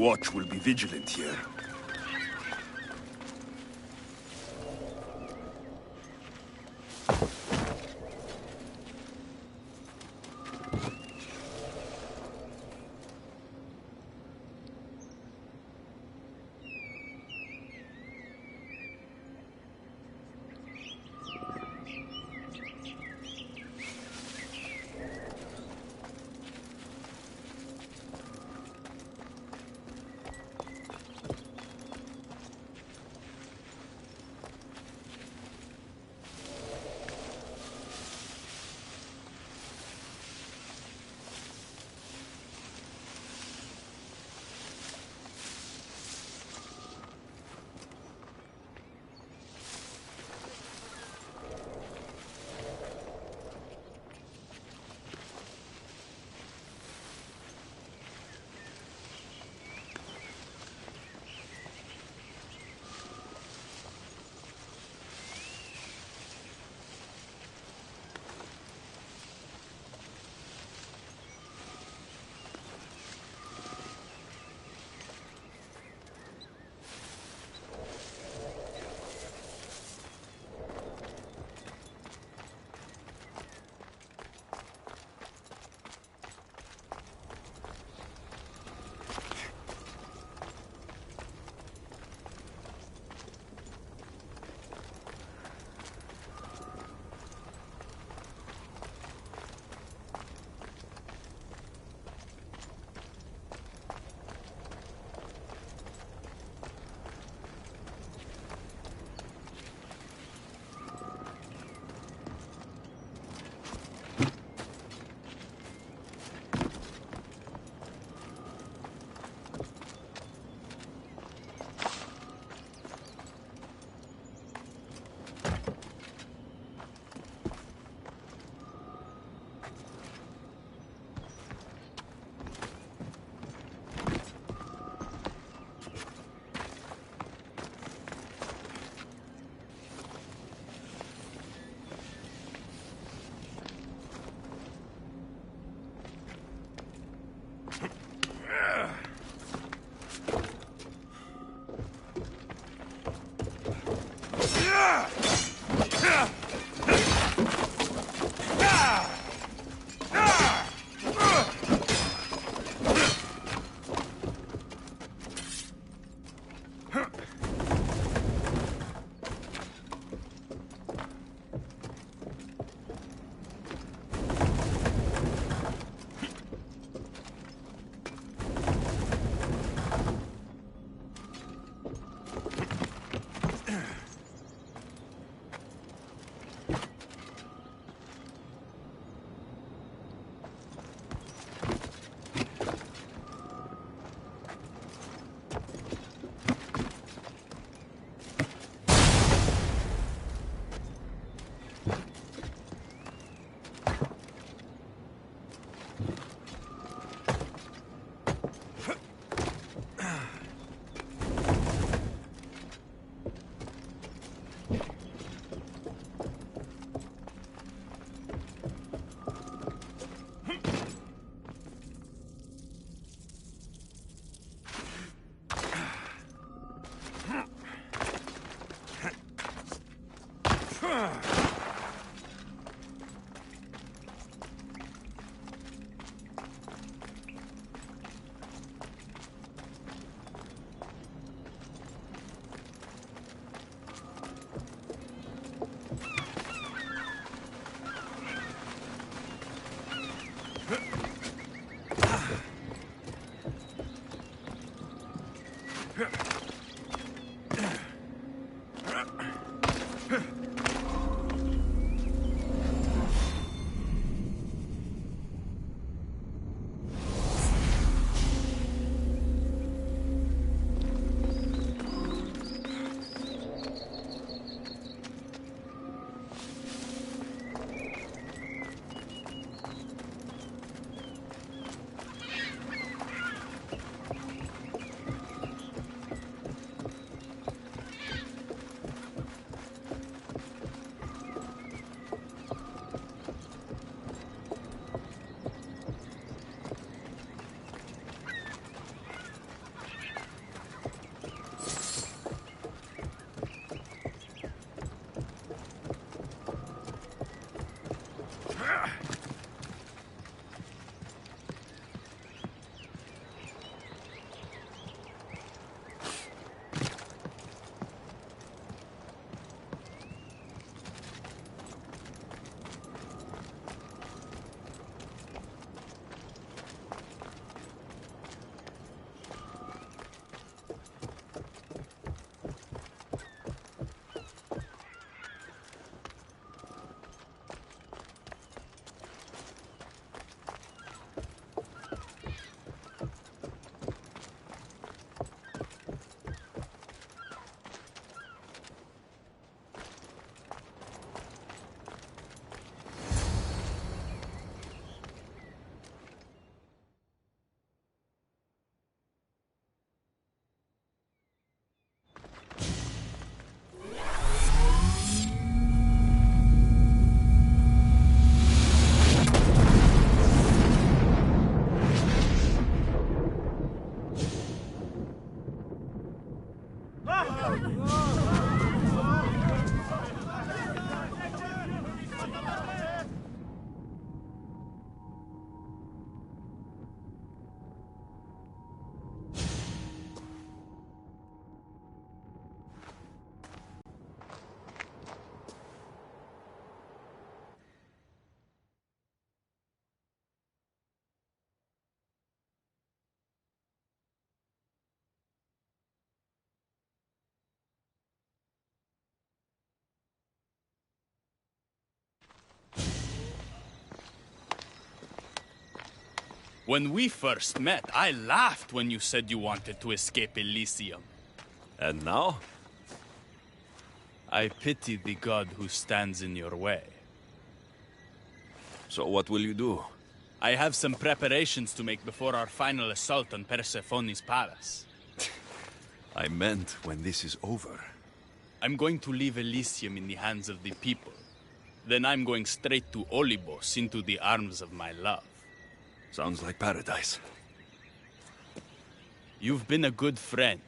watch will be vigilant here. When we first met, I laughed when you said you wanted to escape Elysium. And now? I pity the god who stands in your way. So what will you do? I have some preparations to make before our final assault on Persephone's palace. I meant when this is over. I'm going to leave Elysium in the hands of the people. Then I'm going straight to Olibos, into the arms of my love. Sounds like paradise. You've been a good friend.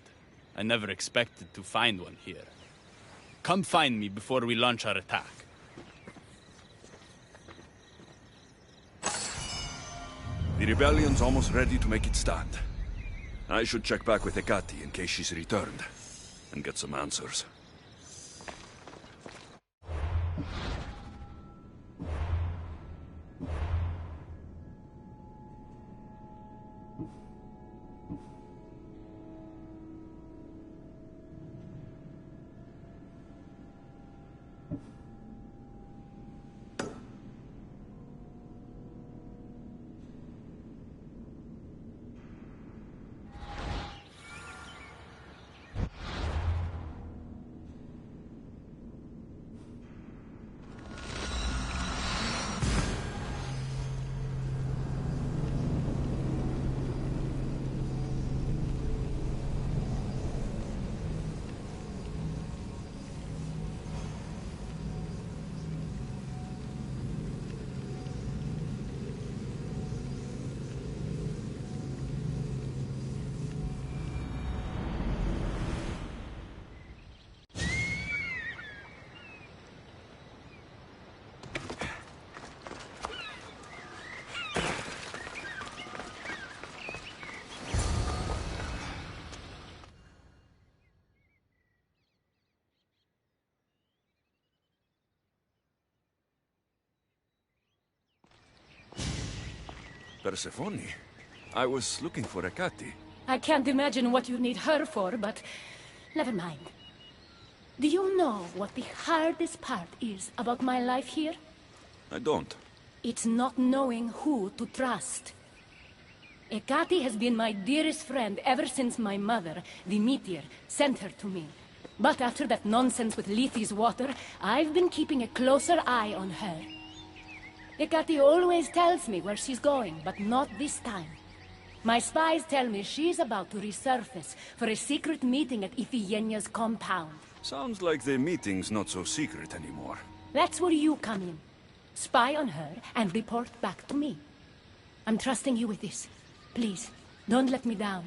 I never expected to find one here. Come find me before we launch our attack. The rebellion's almost ready to make its stand. I should check back with Hecate in case she's returned, and get some answers. Persephone? I was looking for Hecate. I can't imagine what you need her for, but never mind. Do you know what the hardest part is about my life here? I don't. It's not knowing who to trust. Hecate has been my dearest friend ever since my mother, the meteor, sent her to me. But after that nonsense with Lethe's water, I've been keeping a closer eye on her. Hecate always tells me where she's going, but not this time. My spies tell me she's about to resurface for a secret meeting at Iphigenia's compound. Sounds like the meeting's not so secret anymore. That's where you come in. Spy on her and report back to me. I'm trusting you with this. Please, don't let me down.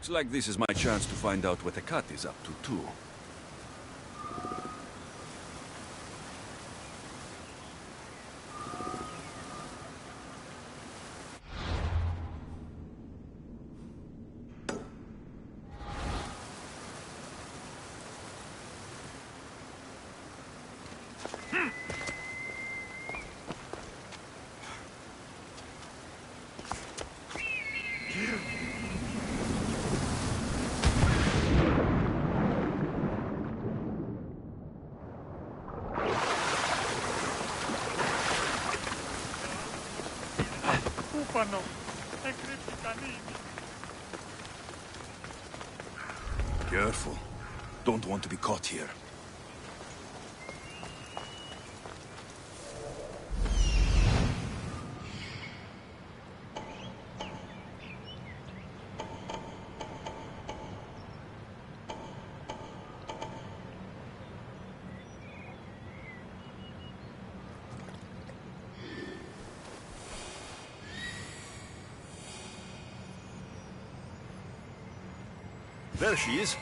Looks like this is my chance to find out what Hecate's up to, too. Careful. Don't want to be caught here. There she is.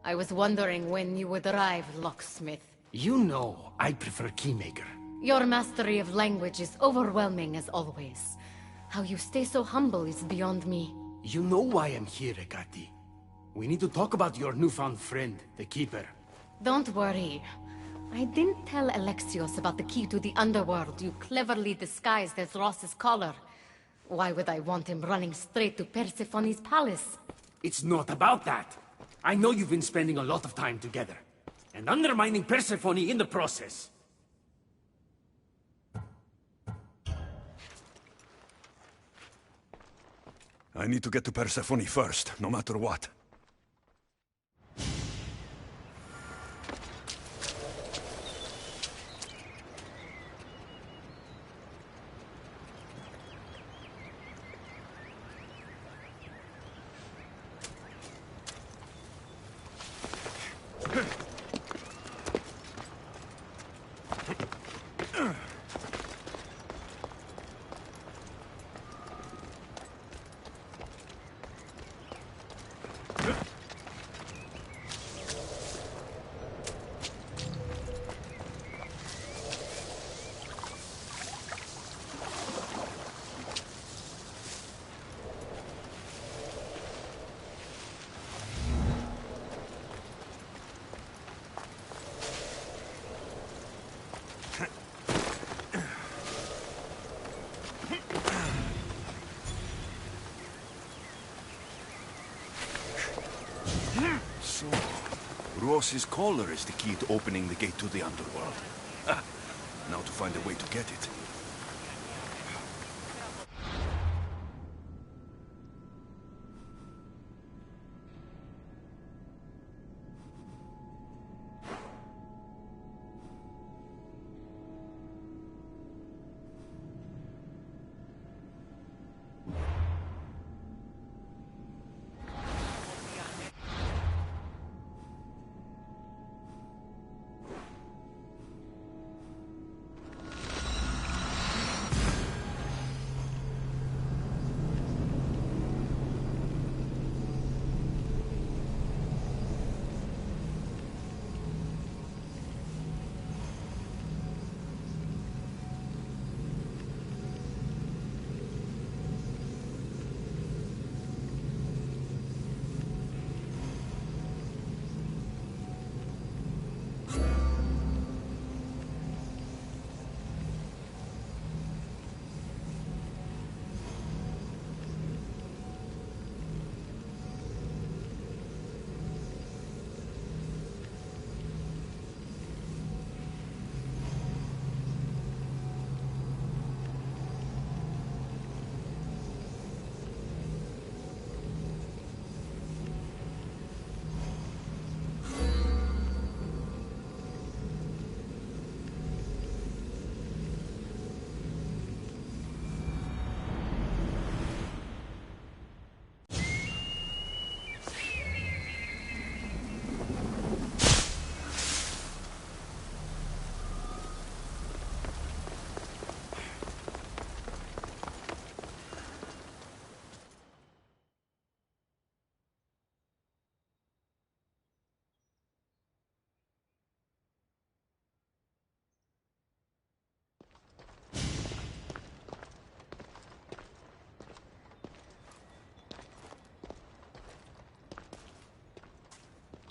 I was wondering when you would arrive, locksmith. You know, I prefer Keymaker. Your mastery of language is overwhelming as always. How you stay so humble is beyond me. You know why I'm here, Ekati. We need to talk about your newfound friend, the Keeper. Don't worry. I didn't tell Alexios about the key to the underworld you cleverly disguised as Ross's collar. Why would I want him running straight to Persephone's palace? It's not about that. I know you've been spending a lot of time together, and undermining Persephone in the process. I need to get to Persephone first, no matter what. So, Ross's collar is the key to opening the gate to the underworld. Ah, now to find a way to get it.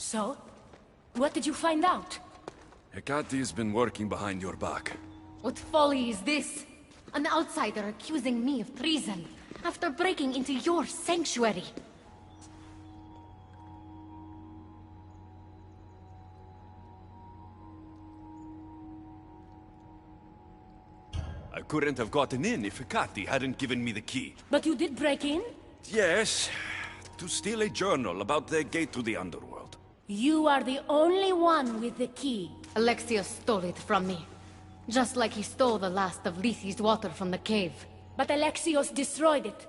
So? What did you find out? Hecate been working behind your back. What folly is this? An outsider accusing me of treason after breaking into your sanctuary. I couldn't have gotten in if Hecate hadn't given me the key. But you did break in? Yes, to steal a journal about the gate to the underworld. You are the only one with the key. Alexios stole it from me. Just like he stole the last of Lethi's water from the cave. But Alexios destroyed it.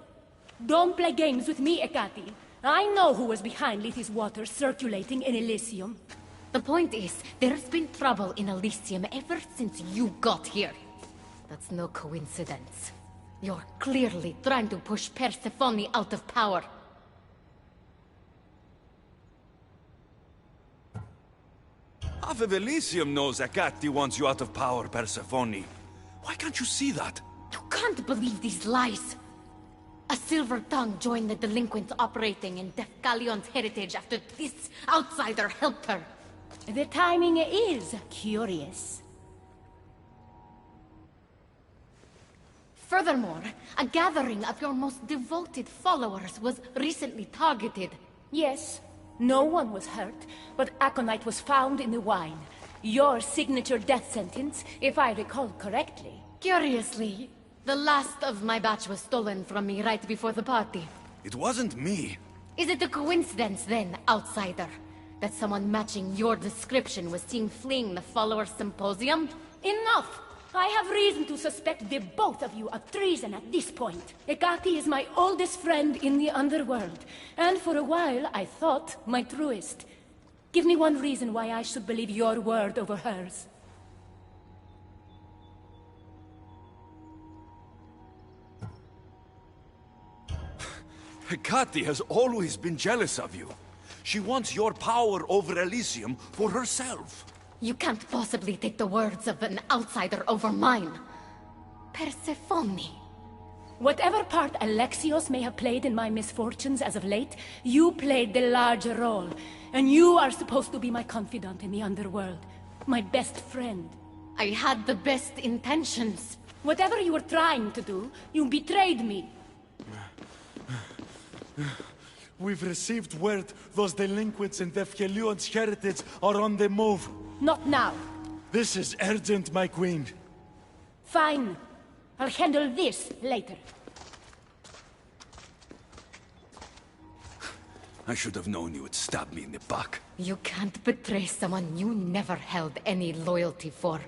Don't play games with me, Hecate. I know who was behind Lethi's water circulating in Elysium. The point is, there's been trouble in Elysium ever since you got here. That's no coincidence. You're clearly trying to push Persephone out of power. Half of Elysium knows Hecate wants you out of power, Persephone. Why can't you see that? You can't believe these lies. A silver tongue joined the delinquents operating in Defcalion's heritage after this outsider helped her. The timing is curious. Furthermore, a gathering of your most devoted followers was recently targeted. Yes, no one was hurt, but aconite was found in the wine. Your signature death sentence, if I recall correctly. Curiously, the last of my batch was stolen from me right before the party. It wasn't me. Is it a coincidence then, outsider, that someone matching your description was seen fleeing the followers' symposium? Enough! I have reason to suspect the both of you of treason at this point. Hecate is my oldest friend in the underworld, and for a while I thought my truest. Give me one reason why I should believe your word over hers. Hecate has always been jealous of you. She wants your power over Elysium for herself. You can't possibly take the words of an outsider over mine. Persephone. Whatever part Alexios may have played in my misfortunes as of late, you played the larger role. And you are supposed to be my confidant in the underworld. My best friend. I had the best intentions. Whatever you were trying to do, you betrayed me. We've received word those delinquents in Defkelion's heritage are on the move. Not now. This is urgent, my queen. Fine. I'll handle this later. I should have known you would stab me in the back. You can't betray someone you never held any loyalty for.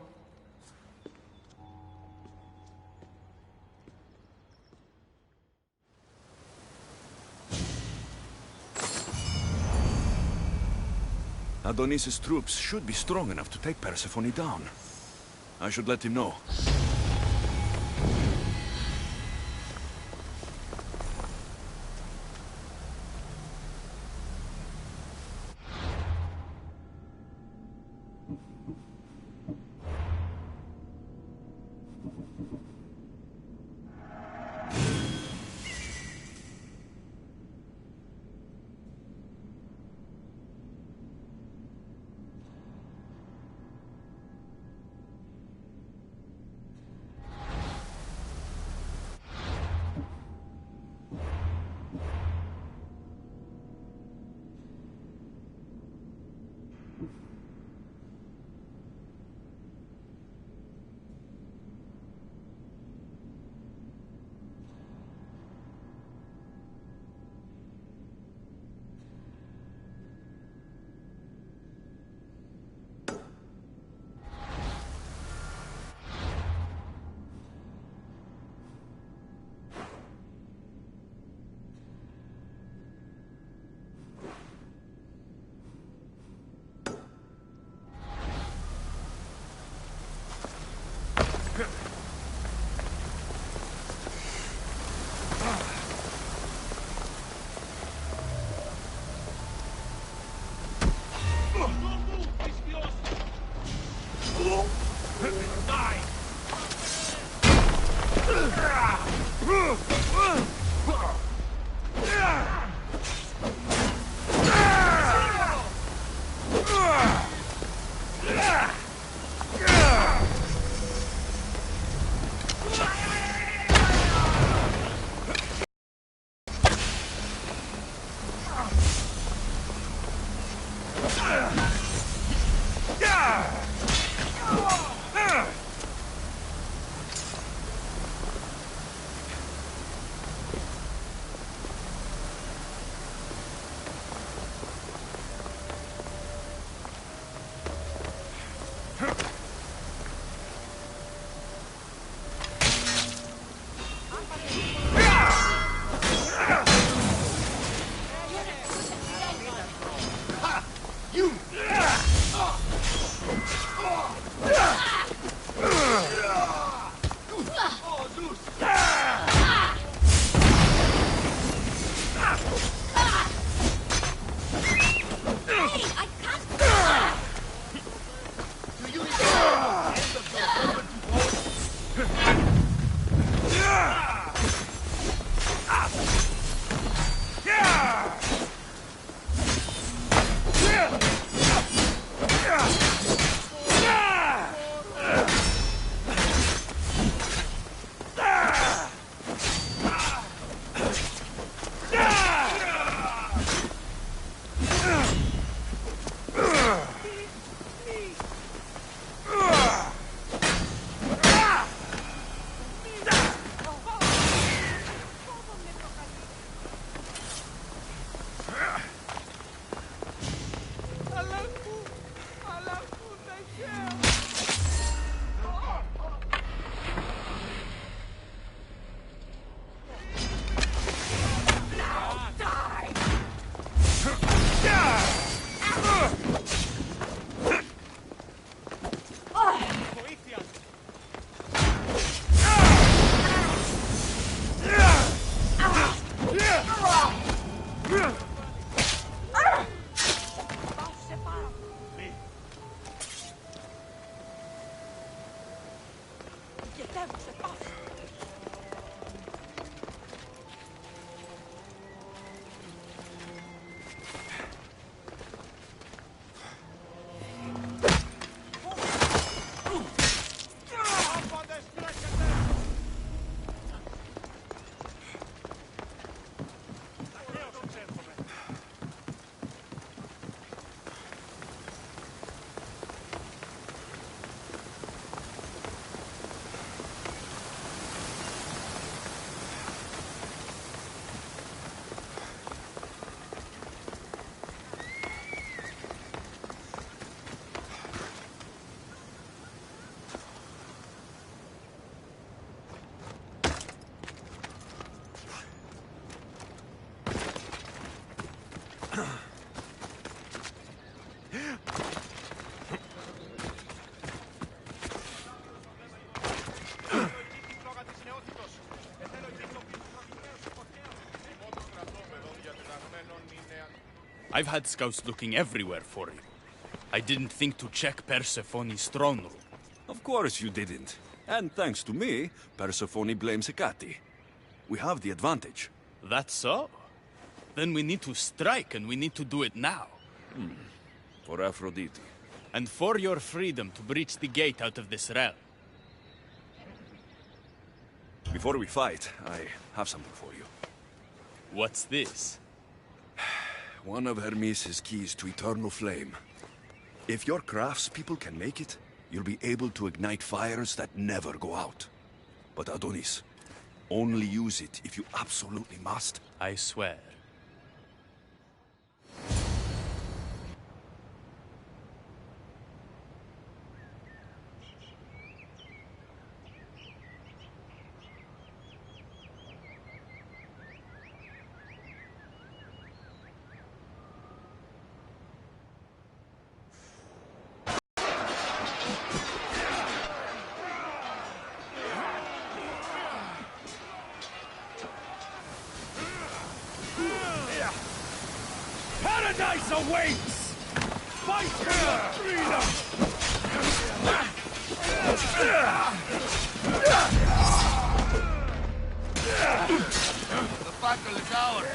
Adonis's troops should be strong enough to take Persephone down. I should let him know. You! I've had scouts looking everywhere for you. I didn't think to check Persephone's throne room. Of course you didn't. And thanks to me, Persephone blames Hecate. We have the advantage. That's so? Then we need to strike, and we need to do it now. For Aphrodite. And for your freedom to breach the gate out of this realm. Before we fight, I have something for you. What's this? One of Hermes' keys to eternal flame. If your craftspeople can make it, you'll be able to ignite fires that never go out. But Adonis, only use it if you absolutely must. I swear. Paradise awaits! Fight for your freedom! The battle is ours!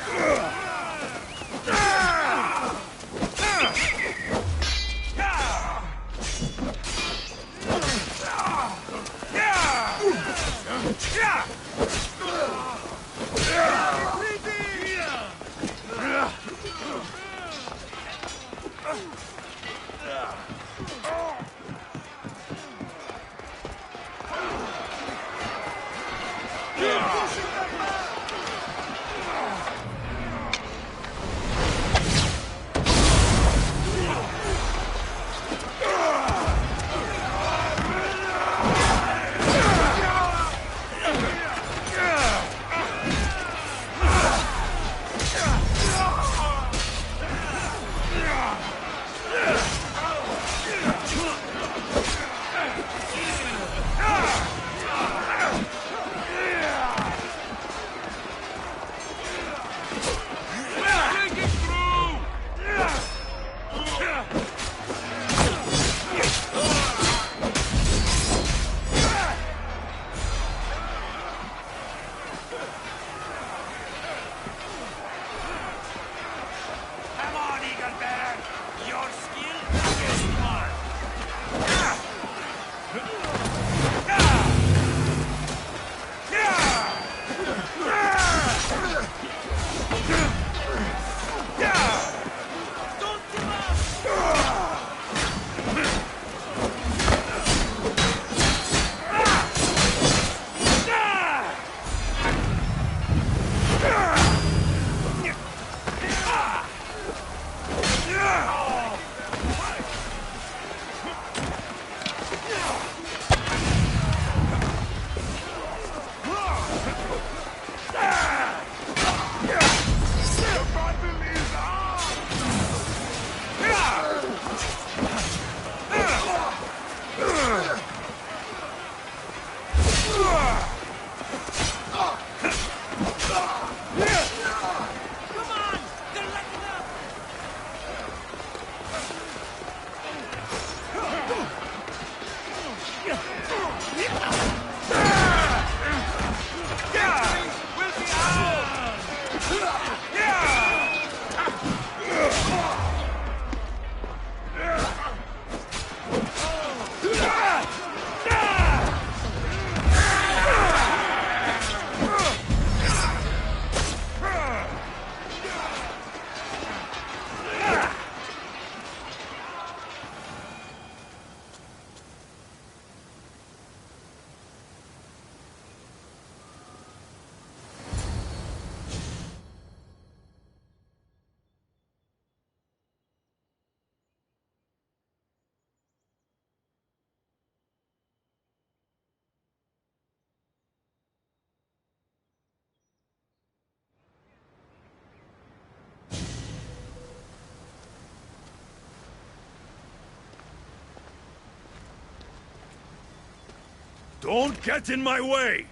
Don't get in my way!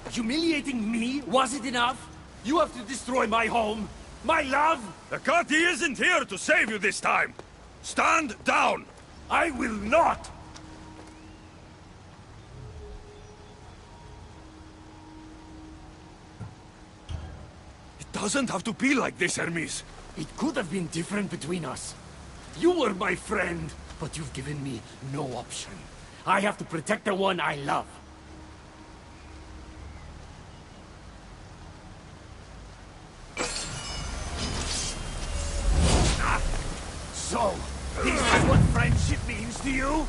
Humiliating me? Was it enough? You have to destroy my home? My love? The Cati isn't here to save you this time! Stand down! I will not! It doesn't have to be like this, Hermes. It could have been different between us. You were my friend, but you've given me no option. I have to protect the one I love. So, this is what friendship means to you?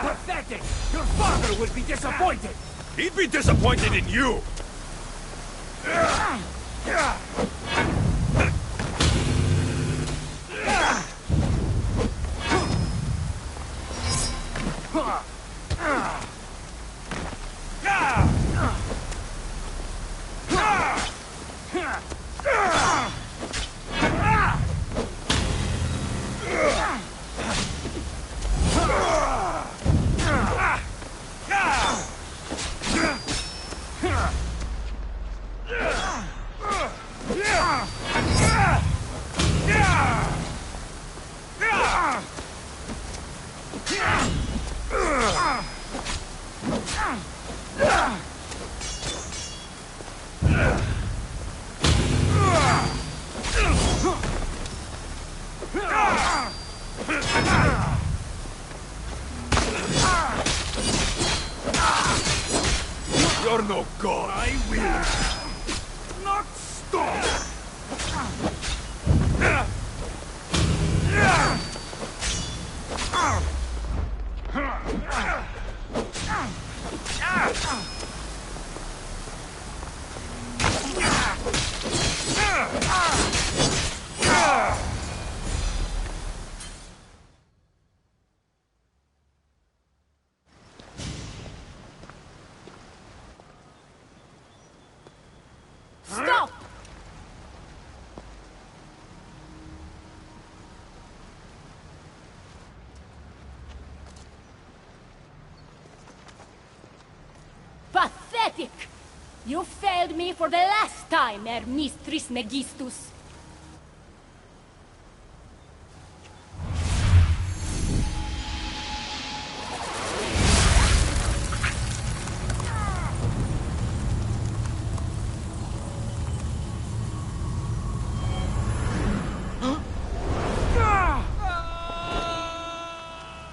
Pathetic! Your father would be disappointed! He'd be disappointed in you! You're no god. I will not stop! Stop! Pathetic! You failed me for the last time, Hermes Trismegistus.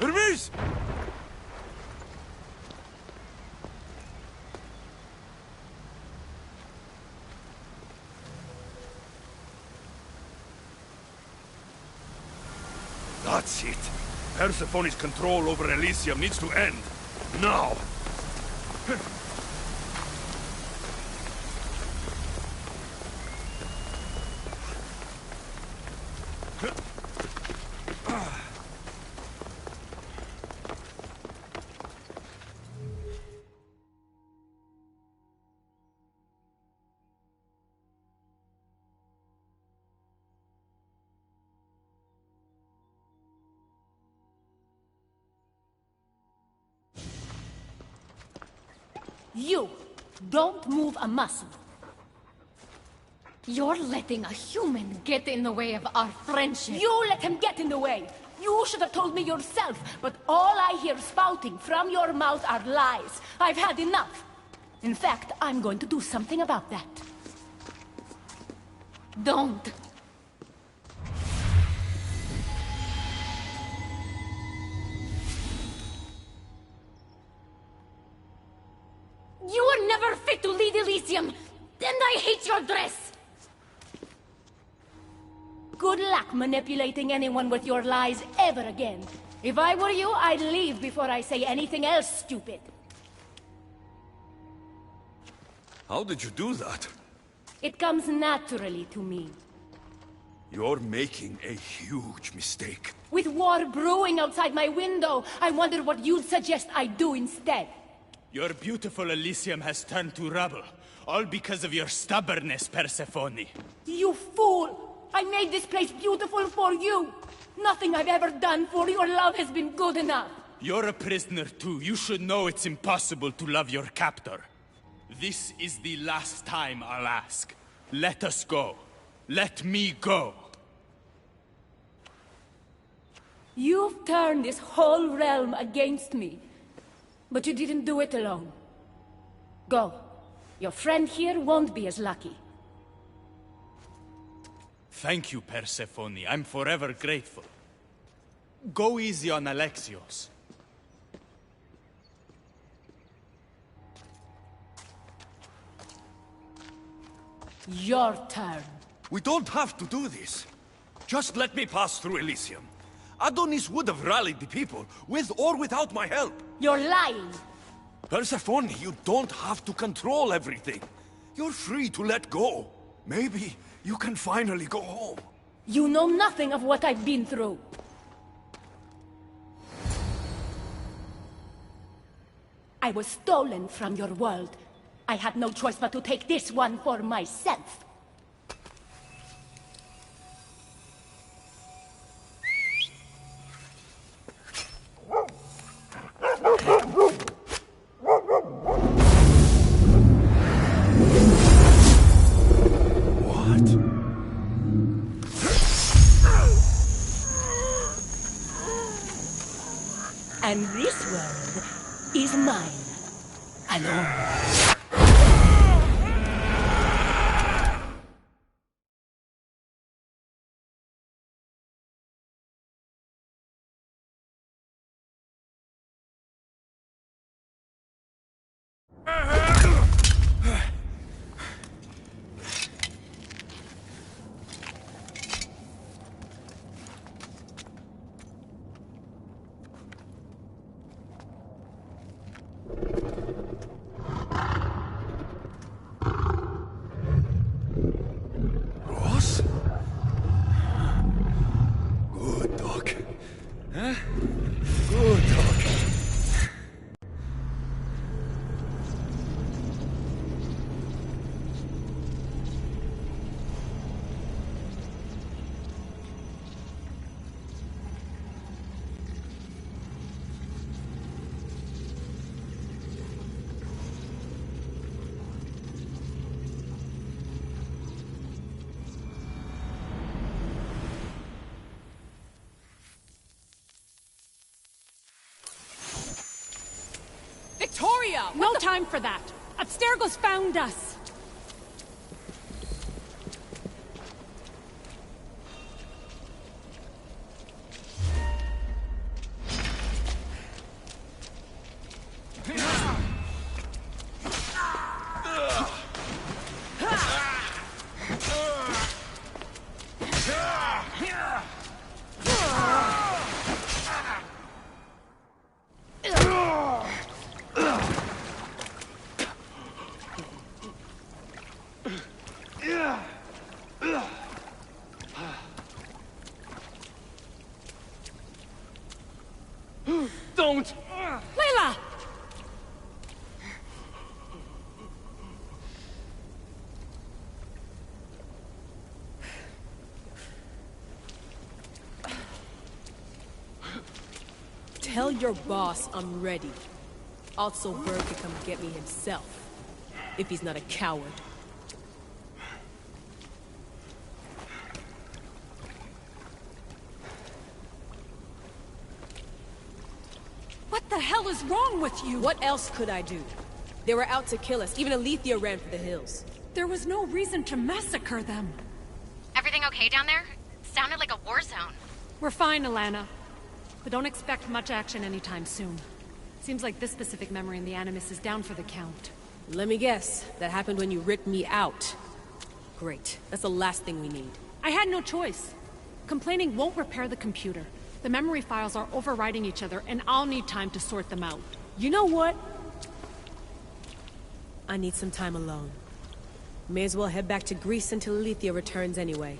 Hermes! That's it. Persephone's control over Elysium needs to end. Now! You! Don't move a muscle. You're letting a human get in the way of our friendship. You let him get in the way! You should have told me yourself, but all I hear spouting from your mouth are lies. I've had enough. In fact, I'm going to do something about that. Don't. You were never fit to lead Elysium, and I hate your dress! Good luck manipulating anyone with your lies ever again. If I were you, I'd leave before I say anything else stupid. How did you do that? It comes naturally to me. You're making a huge mistake. With war brewing outside my window, I wonder what you'd suggest I do instead. Your beautiful Elysium has turned to rubble, all because of your stubbornness, Persephone. You fool! I made this place beautiful for you! Nothing I've ever done for your love has been good enough! You're a prisoner too. You should know it's impossible to love your captor. This is the last time I'll ask. Let us go. Let me go. You've turned this whole realm against me. But you didn't do it alone. Go. Your friend here won't be as lucky. Thank you, Persephone. I'm forever grateful. Go easy on Alexios. Your turn. We don't have to do this. Just let me pass through Elysium. Adonis would have rallied the people, with or without my help. You're lying. Persephone, you don't have to control everything. You're free to let go. Maybe you can finally go home. You know nothing of what I've been through. I was stolen from your world. I had no choice but to take this one for myself. And this world is mine. Alone. Good dog. Huh? Good dog. Victoria! No time for that! Abstergo's found us! Don't! Layla! Tell your boss I'm ready. Also, Bird can come get me himself. If he's not a coward. What the hell is wrong with you? What else could I do? They were out to kill us. Even Alethea ran for the hills. There was no reason to massacre them. Everything okay down there? Sounded like a war zone. We're fine, Alana. But don't expect much action anytime soon. Seems like this specific memory in the Animus is down for the count. Let me guess. That happened when you ripped me out. Great. That's the last thing we need. I had no choice. Complaining won't repair the computer. The memory files are overriding each other, and I'll need time to sort them out. You know what? I need some time alone. May as well head back to Greece until Alethea returns anyway.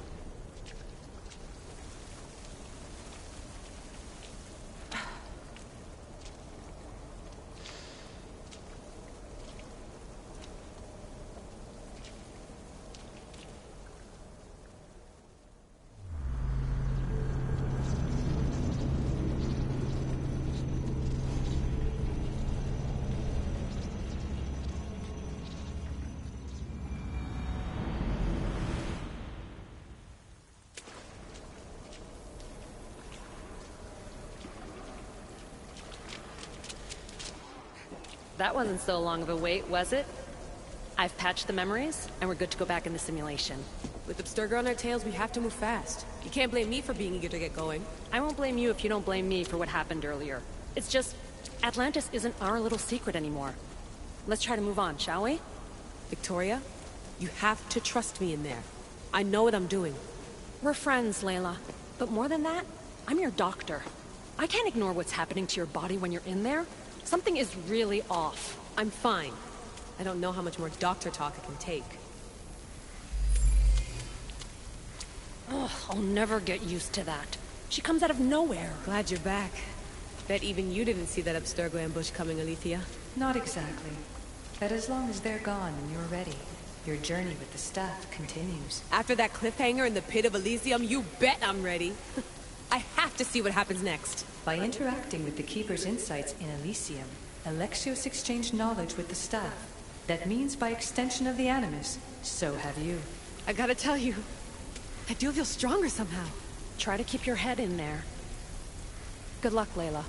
That wasn't so long of a wait, was it? I've patched the memories, and we're good to go back in the simulation. With Abstergo on our tails, we have to move fast. You can't blame me for being eager to get going. I won't blame you if you don't blame me for what happened earlier. It's just, Atlantis isn't our little secret anymore. Let's try to move on, shall we? Victoria, you have to trust me in there. I know what I'm doing. We're friends, Layla. But more than that, I'm your doctor. I can't ignore what's happening to your body when you're in there. Something is really off. I'm fine. I don't know how much more doctor talk I can take. Ugh, I'll never get used to that. She comes out of nowhere. Glad you're back. Bet even you didn't see that Abstergo ambush coming, Alethea. Not exactly. But as long as they're gone and you're ready, your journey with the staff continues. After that cliffhanger in the pit of Elysium, you bet I'm ready. I have to see what happens next. By interacting with the Keeper's insights in Elysium, Alexios exchanged knowledge with the staff. That means by extension of the Animus, so have you. I gotta tell you, I do feel stronger somehow. Try to keep your head in there. Good luck, Layla.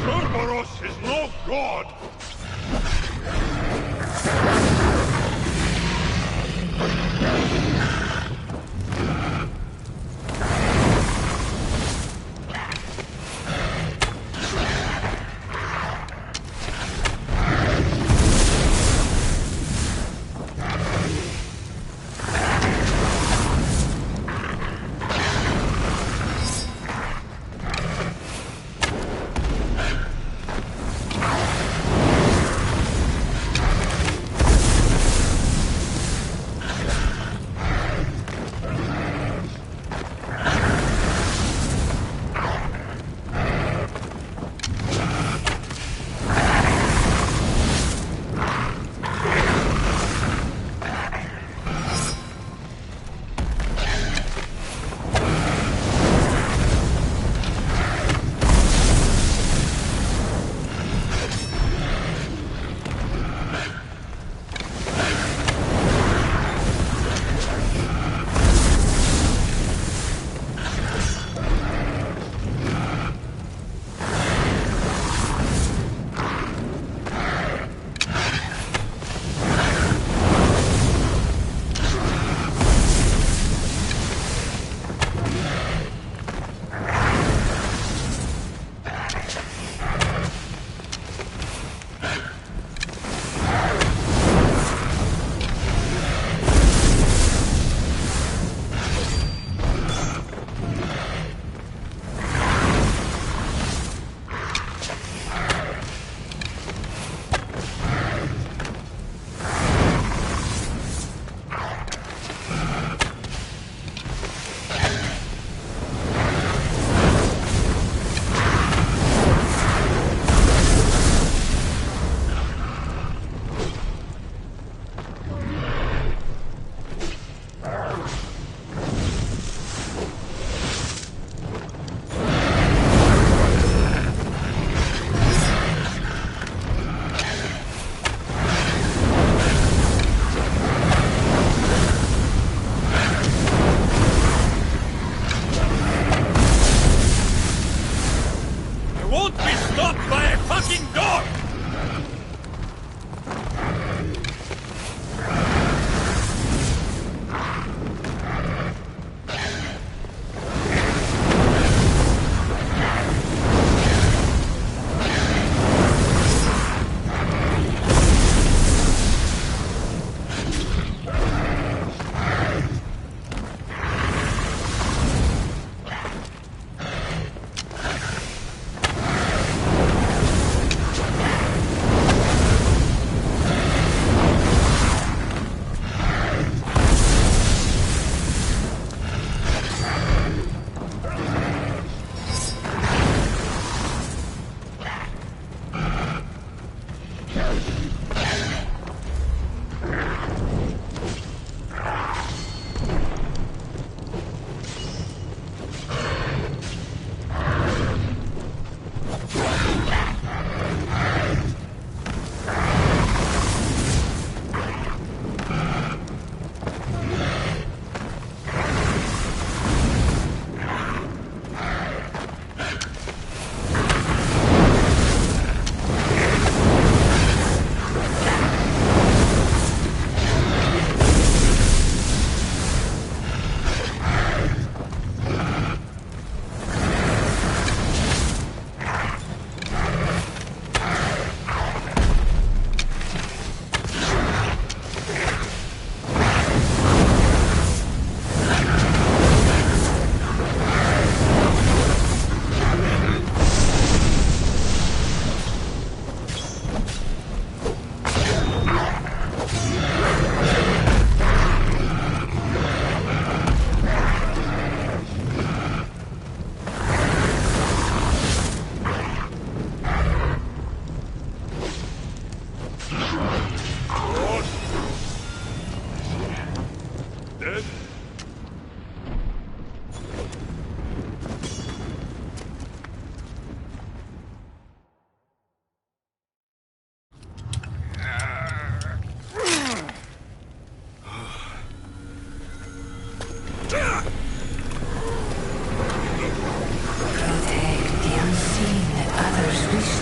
Cerberus is no god!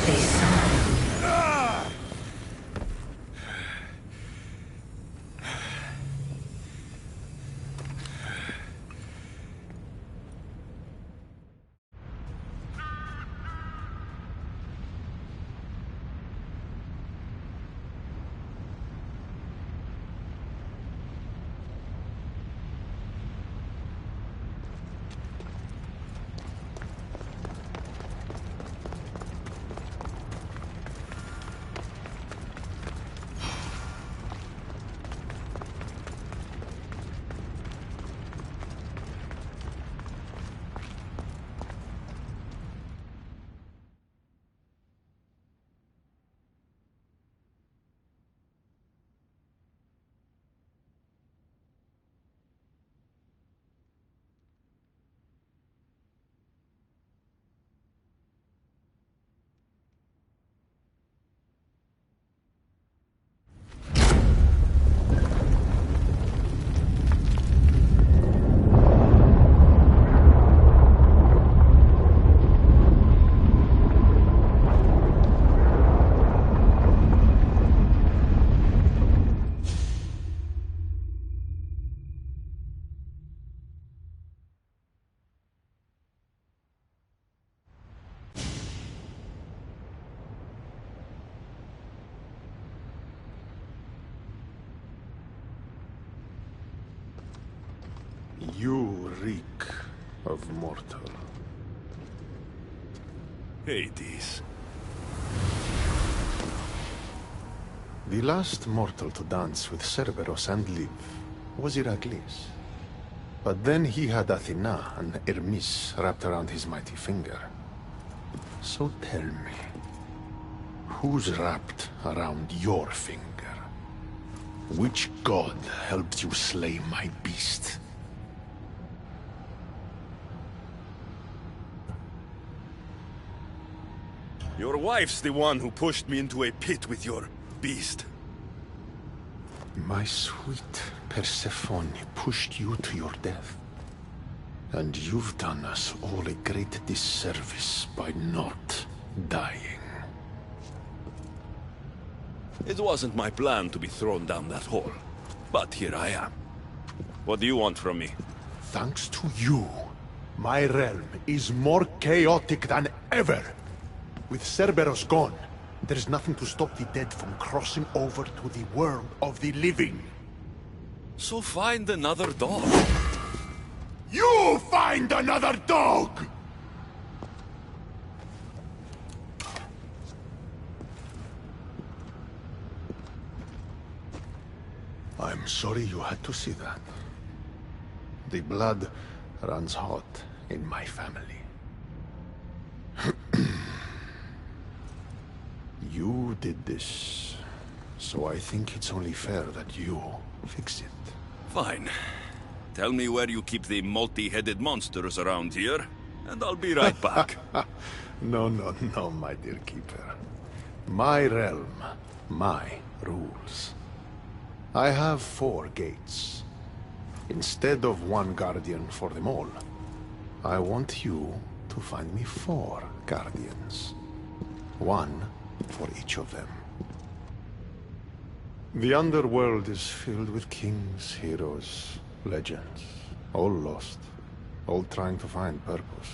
They saw you. You reek of mortal. Hades. The last mortal to dance with Cerberus and live was Heracles. But then he had Athena and Hermes wrapped around his mighty finger. So tell me, who's wrapped around your finger? Which god helped you slay my beast? Your wife's the one who pushed me into a pit with your beast. My sweet Persephone pushed you to your death. And you've done us all a great disservice by not dying. It wasn't my plan to be thrown down that hole. But here I am. What do you want from me? Thanks to you, my realm is more chaotic than ever. With Cerberus gone, there's nothing to stop the dead from crossing over to the world of the living. So find another dog. You find another dog! I'm sorry you had to see that. The blood runs hot in my family. You did this, so I think it's only fair that you fix it. Fine. Tell me where you keep the multi-headed monsters around here, and I'll be right back. No, my dear keeper. My realm, my rules. I have 4 gates. Instead of 1 guardian for them all, I want you to find me 4 guardians. 1 for each of them. The underworld is filled with kings, heroes, legends, all lost, all trying to find purpose.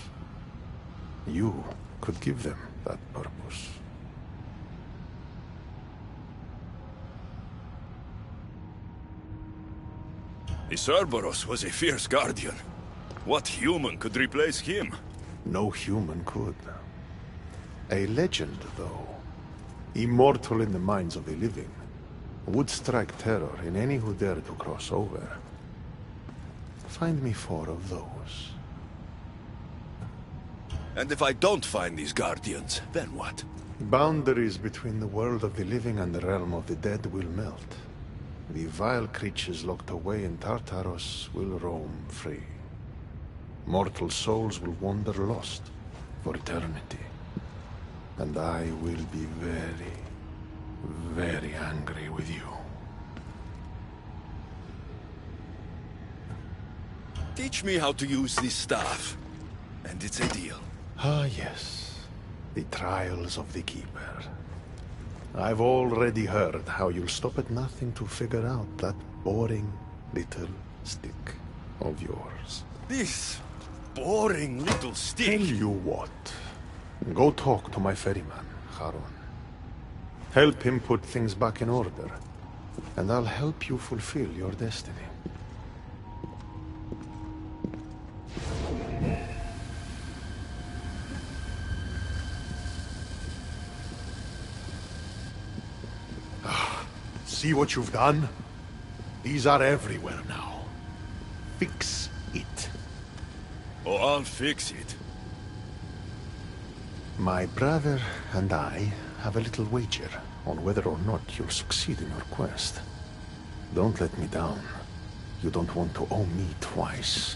You could give them that purpose. The Cerberus was a fierce guardian. What human could replace him? No human could. A legend, though, immortal in the minds of the living, would strike terror in any who dare to cross over. Find me 4 of those. And if I don't find these guardians, then what? Boundaries between the world of the living and the realm of the dead will melt. The vile creatures locked away in Tartarus will roam free. Mortal souls will wander lost for eternity. And I will be very, very angry with you. Teach me how to use this staff, and it's a deal. Ah, yes. The trials of the Keeper. I've already heard how you'll stop at nothing to figure out that boring little stick of yours. This boring little stick. Tell you what. Go talk to my ferryman, Harun. Help him put things back in order, and I'll help you fulfill your destiny. See what you've done? These are everywhere now. Fix it. Oh, I'll fix it. My brother and I have a little wager on whether or not you'll succeed in your quest. Don't let me down. You don't want to owe me twice.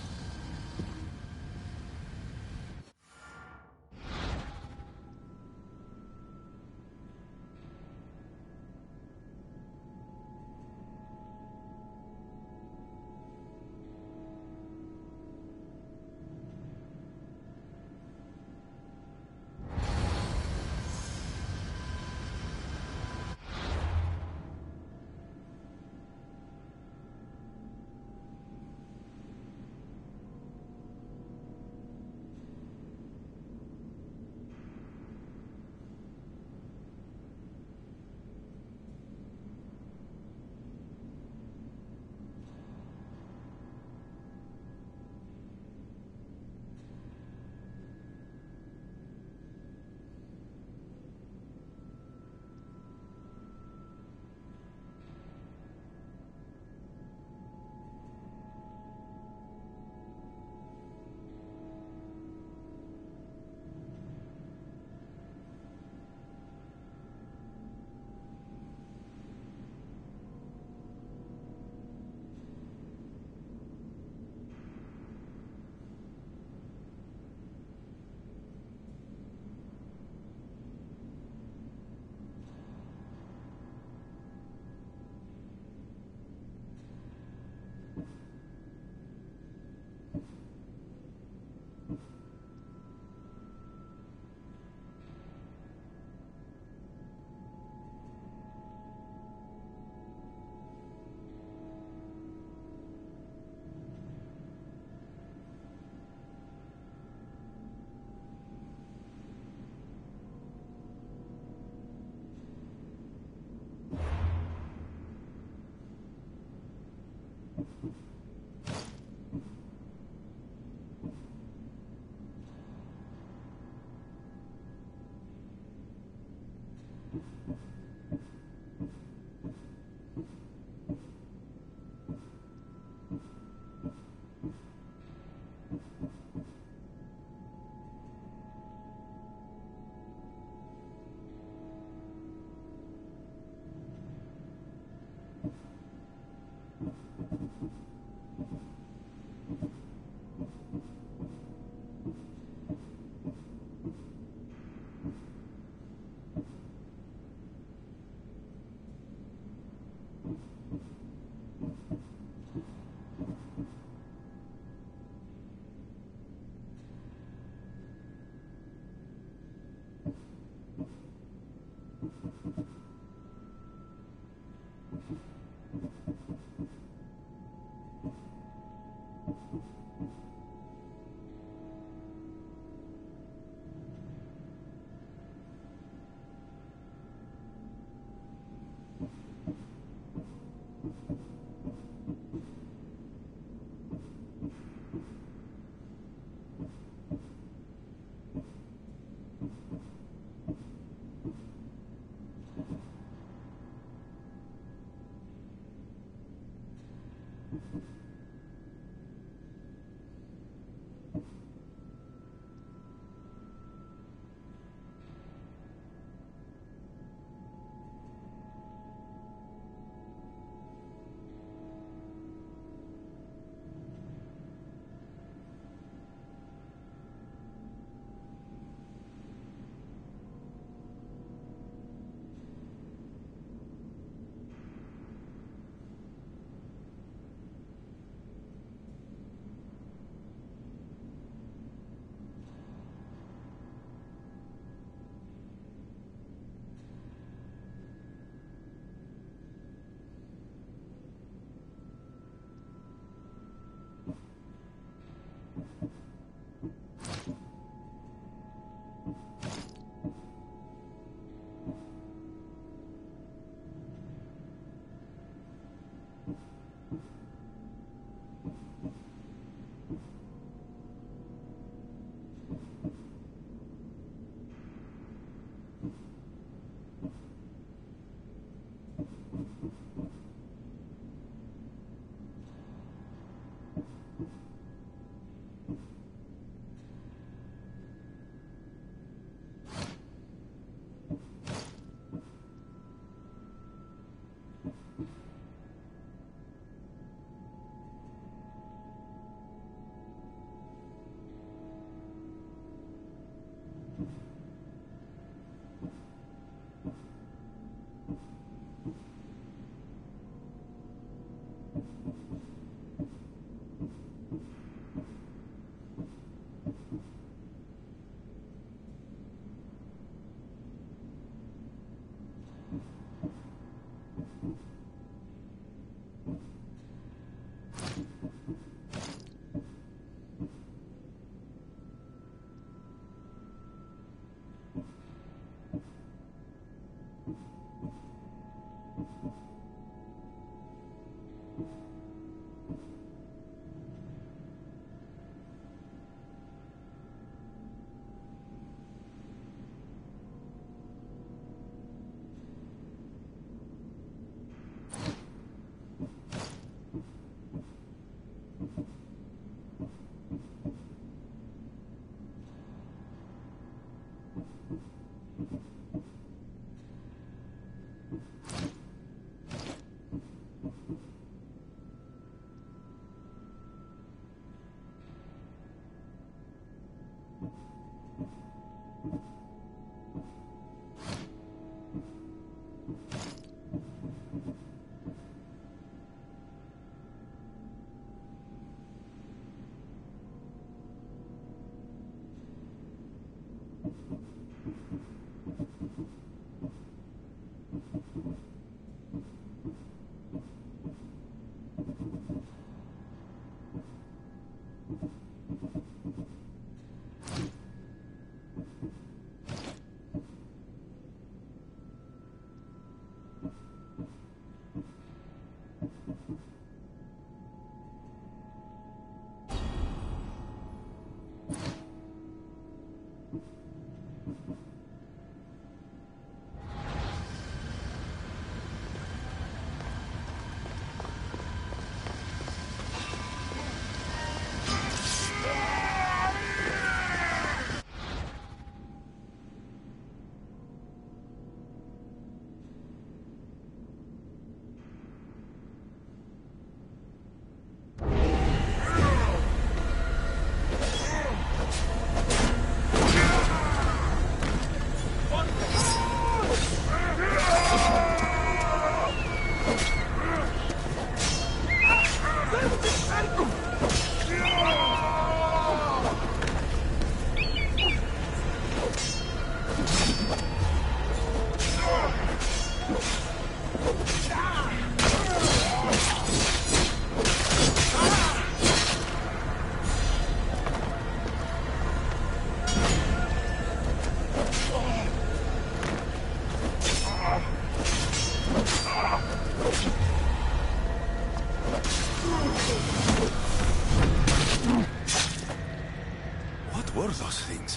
What were those things?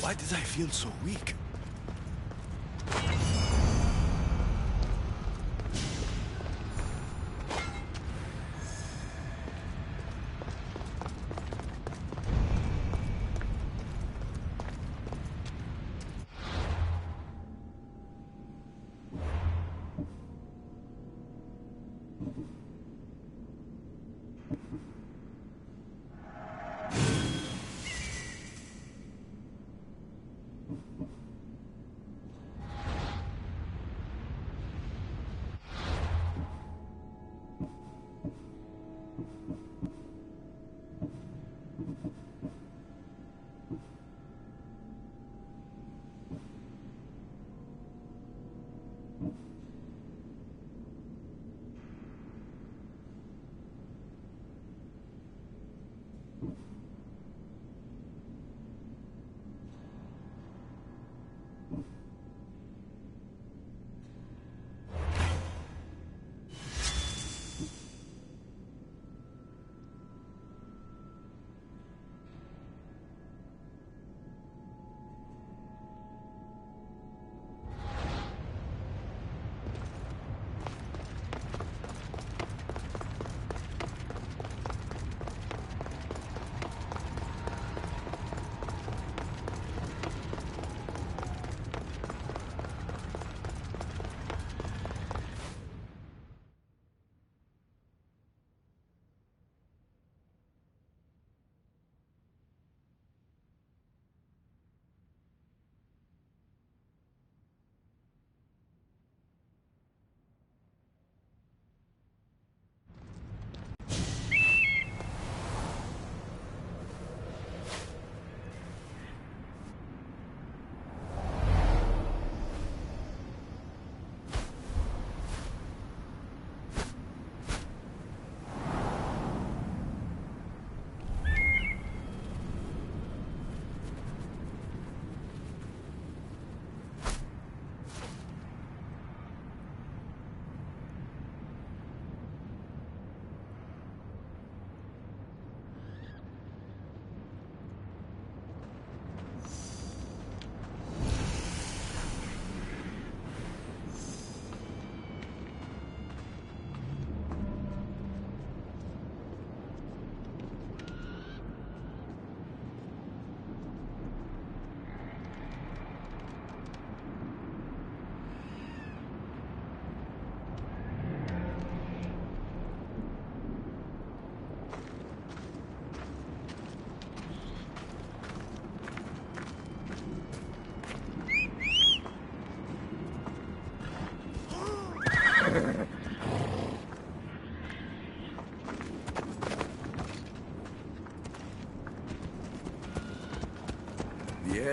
Why did I feel so weak?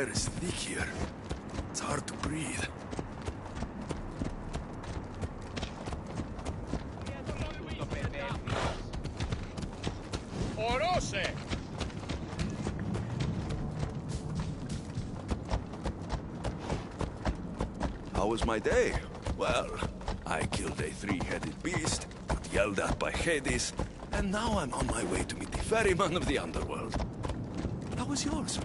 air is thick here. It's hard to breathe. Odyssey! How was my day? Well, I killed a three-headed beast, got yelled at by Hades, and now I'm on my way to meet the ferryman of the underworld. How was yours?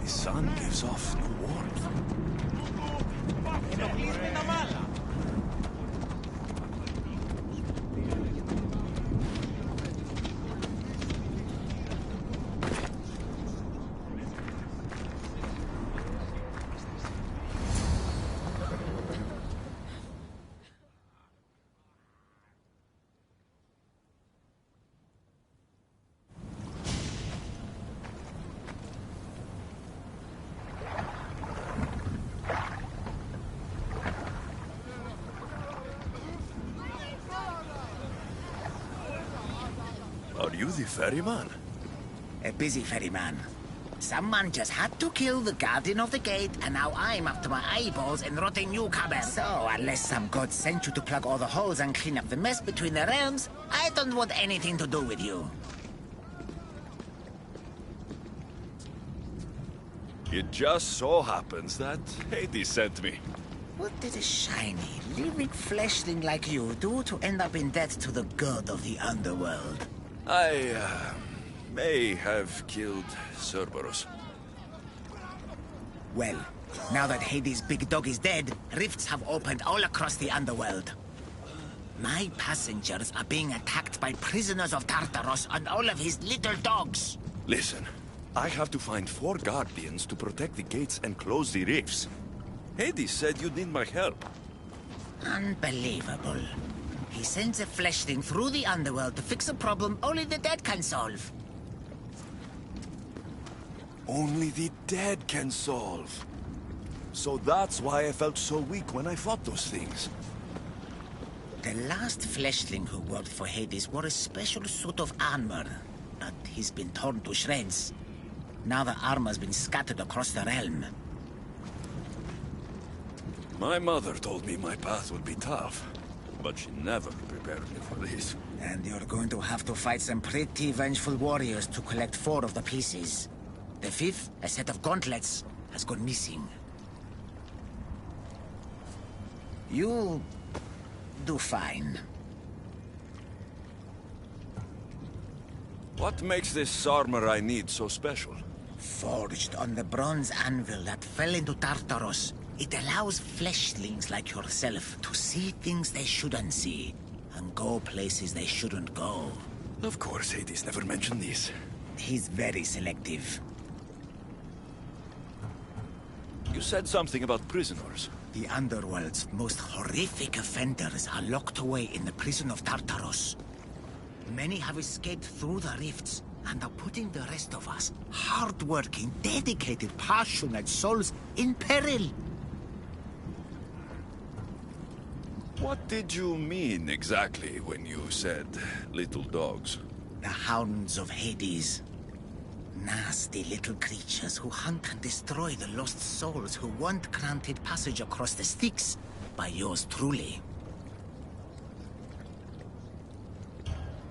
The sun gives off no warmth. Are you the ferryman? A busy ferryman. Someone just had to kill the guardian of the gate, and now I'm up to my eyeballs in rotting newcomers. So, unless some god sent you to plug all the holes and clean up the mess between the realms, I don't want anything to do with you. It just so happens that Hades sent me. What did a shiny, living fleshling like you do to end up in debt to the god of the underworld? I may have killed Cerberus. Well, now that Hades' big dog is dead, rifts have opened all across the underworld. My passengers are being attacked by prisoners of Tartaros and all of his little dogs. Listen, I have to find 4 guardians to protect the gates and close the rifts. Hades said you'd need my help. Unbelievable. He sends a fleshling through the underworld to fix a problem only the dead can solve. Only the dead can solve. So that's why I felt so weak when I fought those things. The last fleshling who worked for Hades wore a special suit of armor, but he's been torn to shreds. Now the armor's been scattered across the realm. My mother told me my path would be tough, but she never prepared me for this. And you're going to have to fight some pretty vengeful warriors to collect 4 of the pieces. The 5th, a set of gauntlets, has gone missing. You'll do fine. What makes this armor I need so special? Forged on the bronze anvil that fell into Tartaros, it allows fleshlings like yourself to see things they shouldn't see, and go places they shouldn't go. Of course, Hades never mentioned these. He's very selective. You said something about prisoners. The Underworld's most horrific offenders are locked away in the prison of Tartaros. Many have escaped through the rifts, and are putting the rest of us, hard-working, dedicated, passionate souls, in peril. What did you mean exactly when you said little dogs? The hounds of Hades. Nasty little creatures who hunt and destroy the lost souls who weren't granted passage across the Styx by yours truly.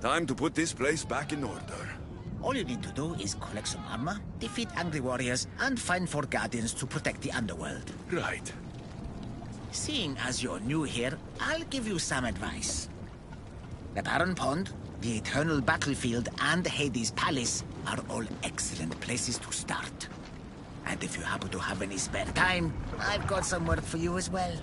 Time to put this place back in order. All you need to do is collect some armor, defeat angry warriors, and find 4 guardians to protect the underworld. Right. Seeing as you're new here, I'll give you some advice. The Barren Pond, the Eternal Battlefield, and Hades' Palace are all excellent places to start. And if you happen to have any spare time, I've got some work for you as well.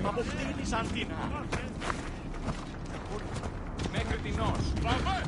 Αποκτήνεις Αντίνα. Μέχρι την ως. Πάμε!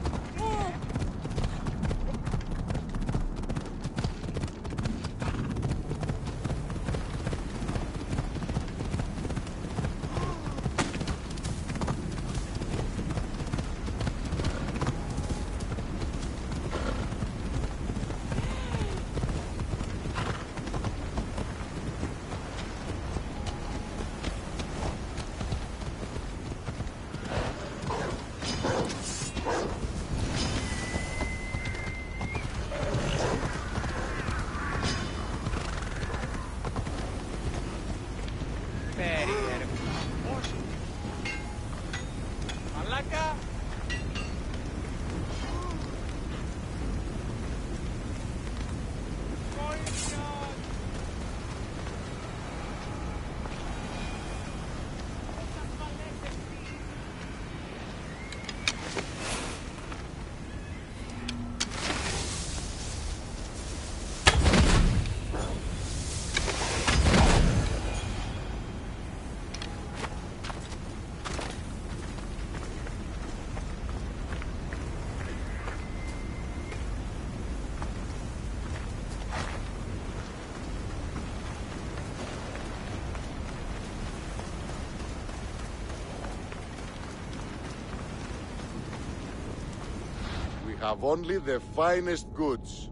Have only the finest goods.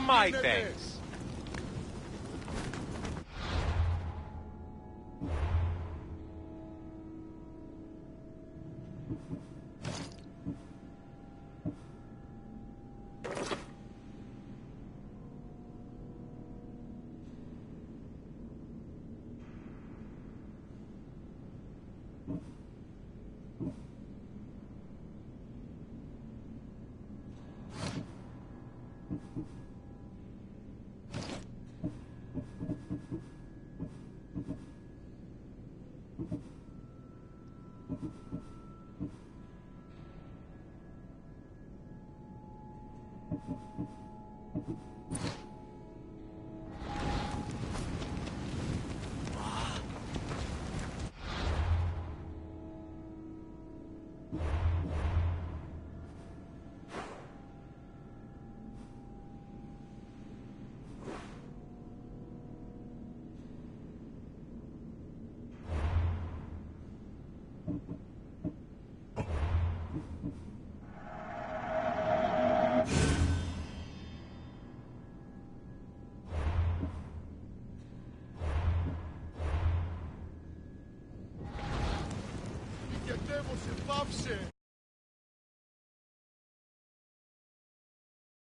My thanks. Νικετεύω σε πάυσε!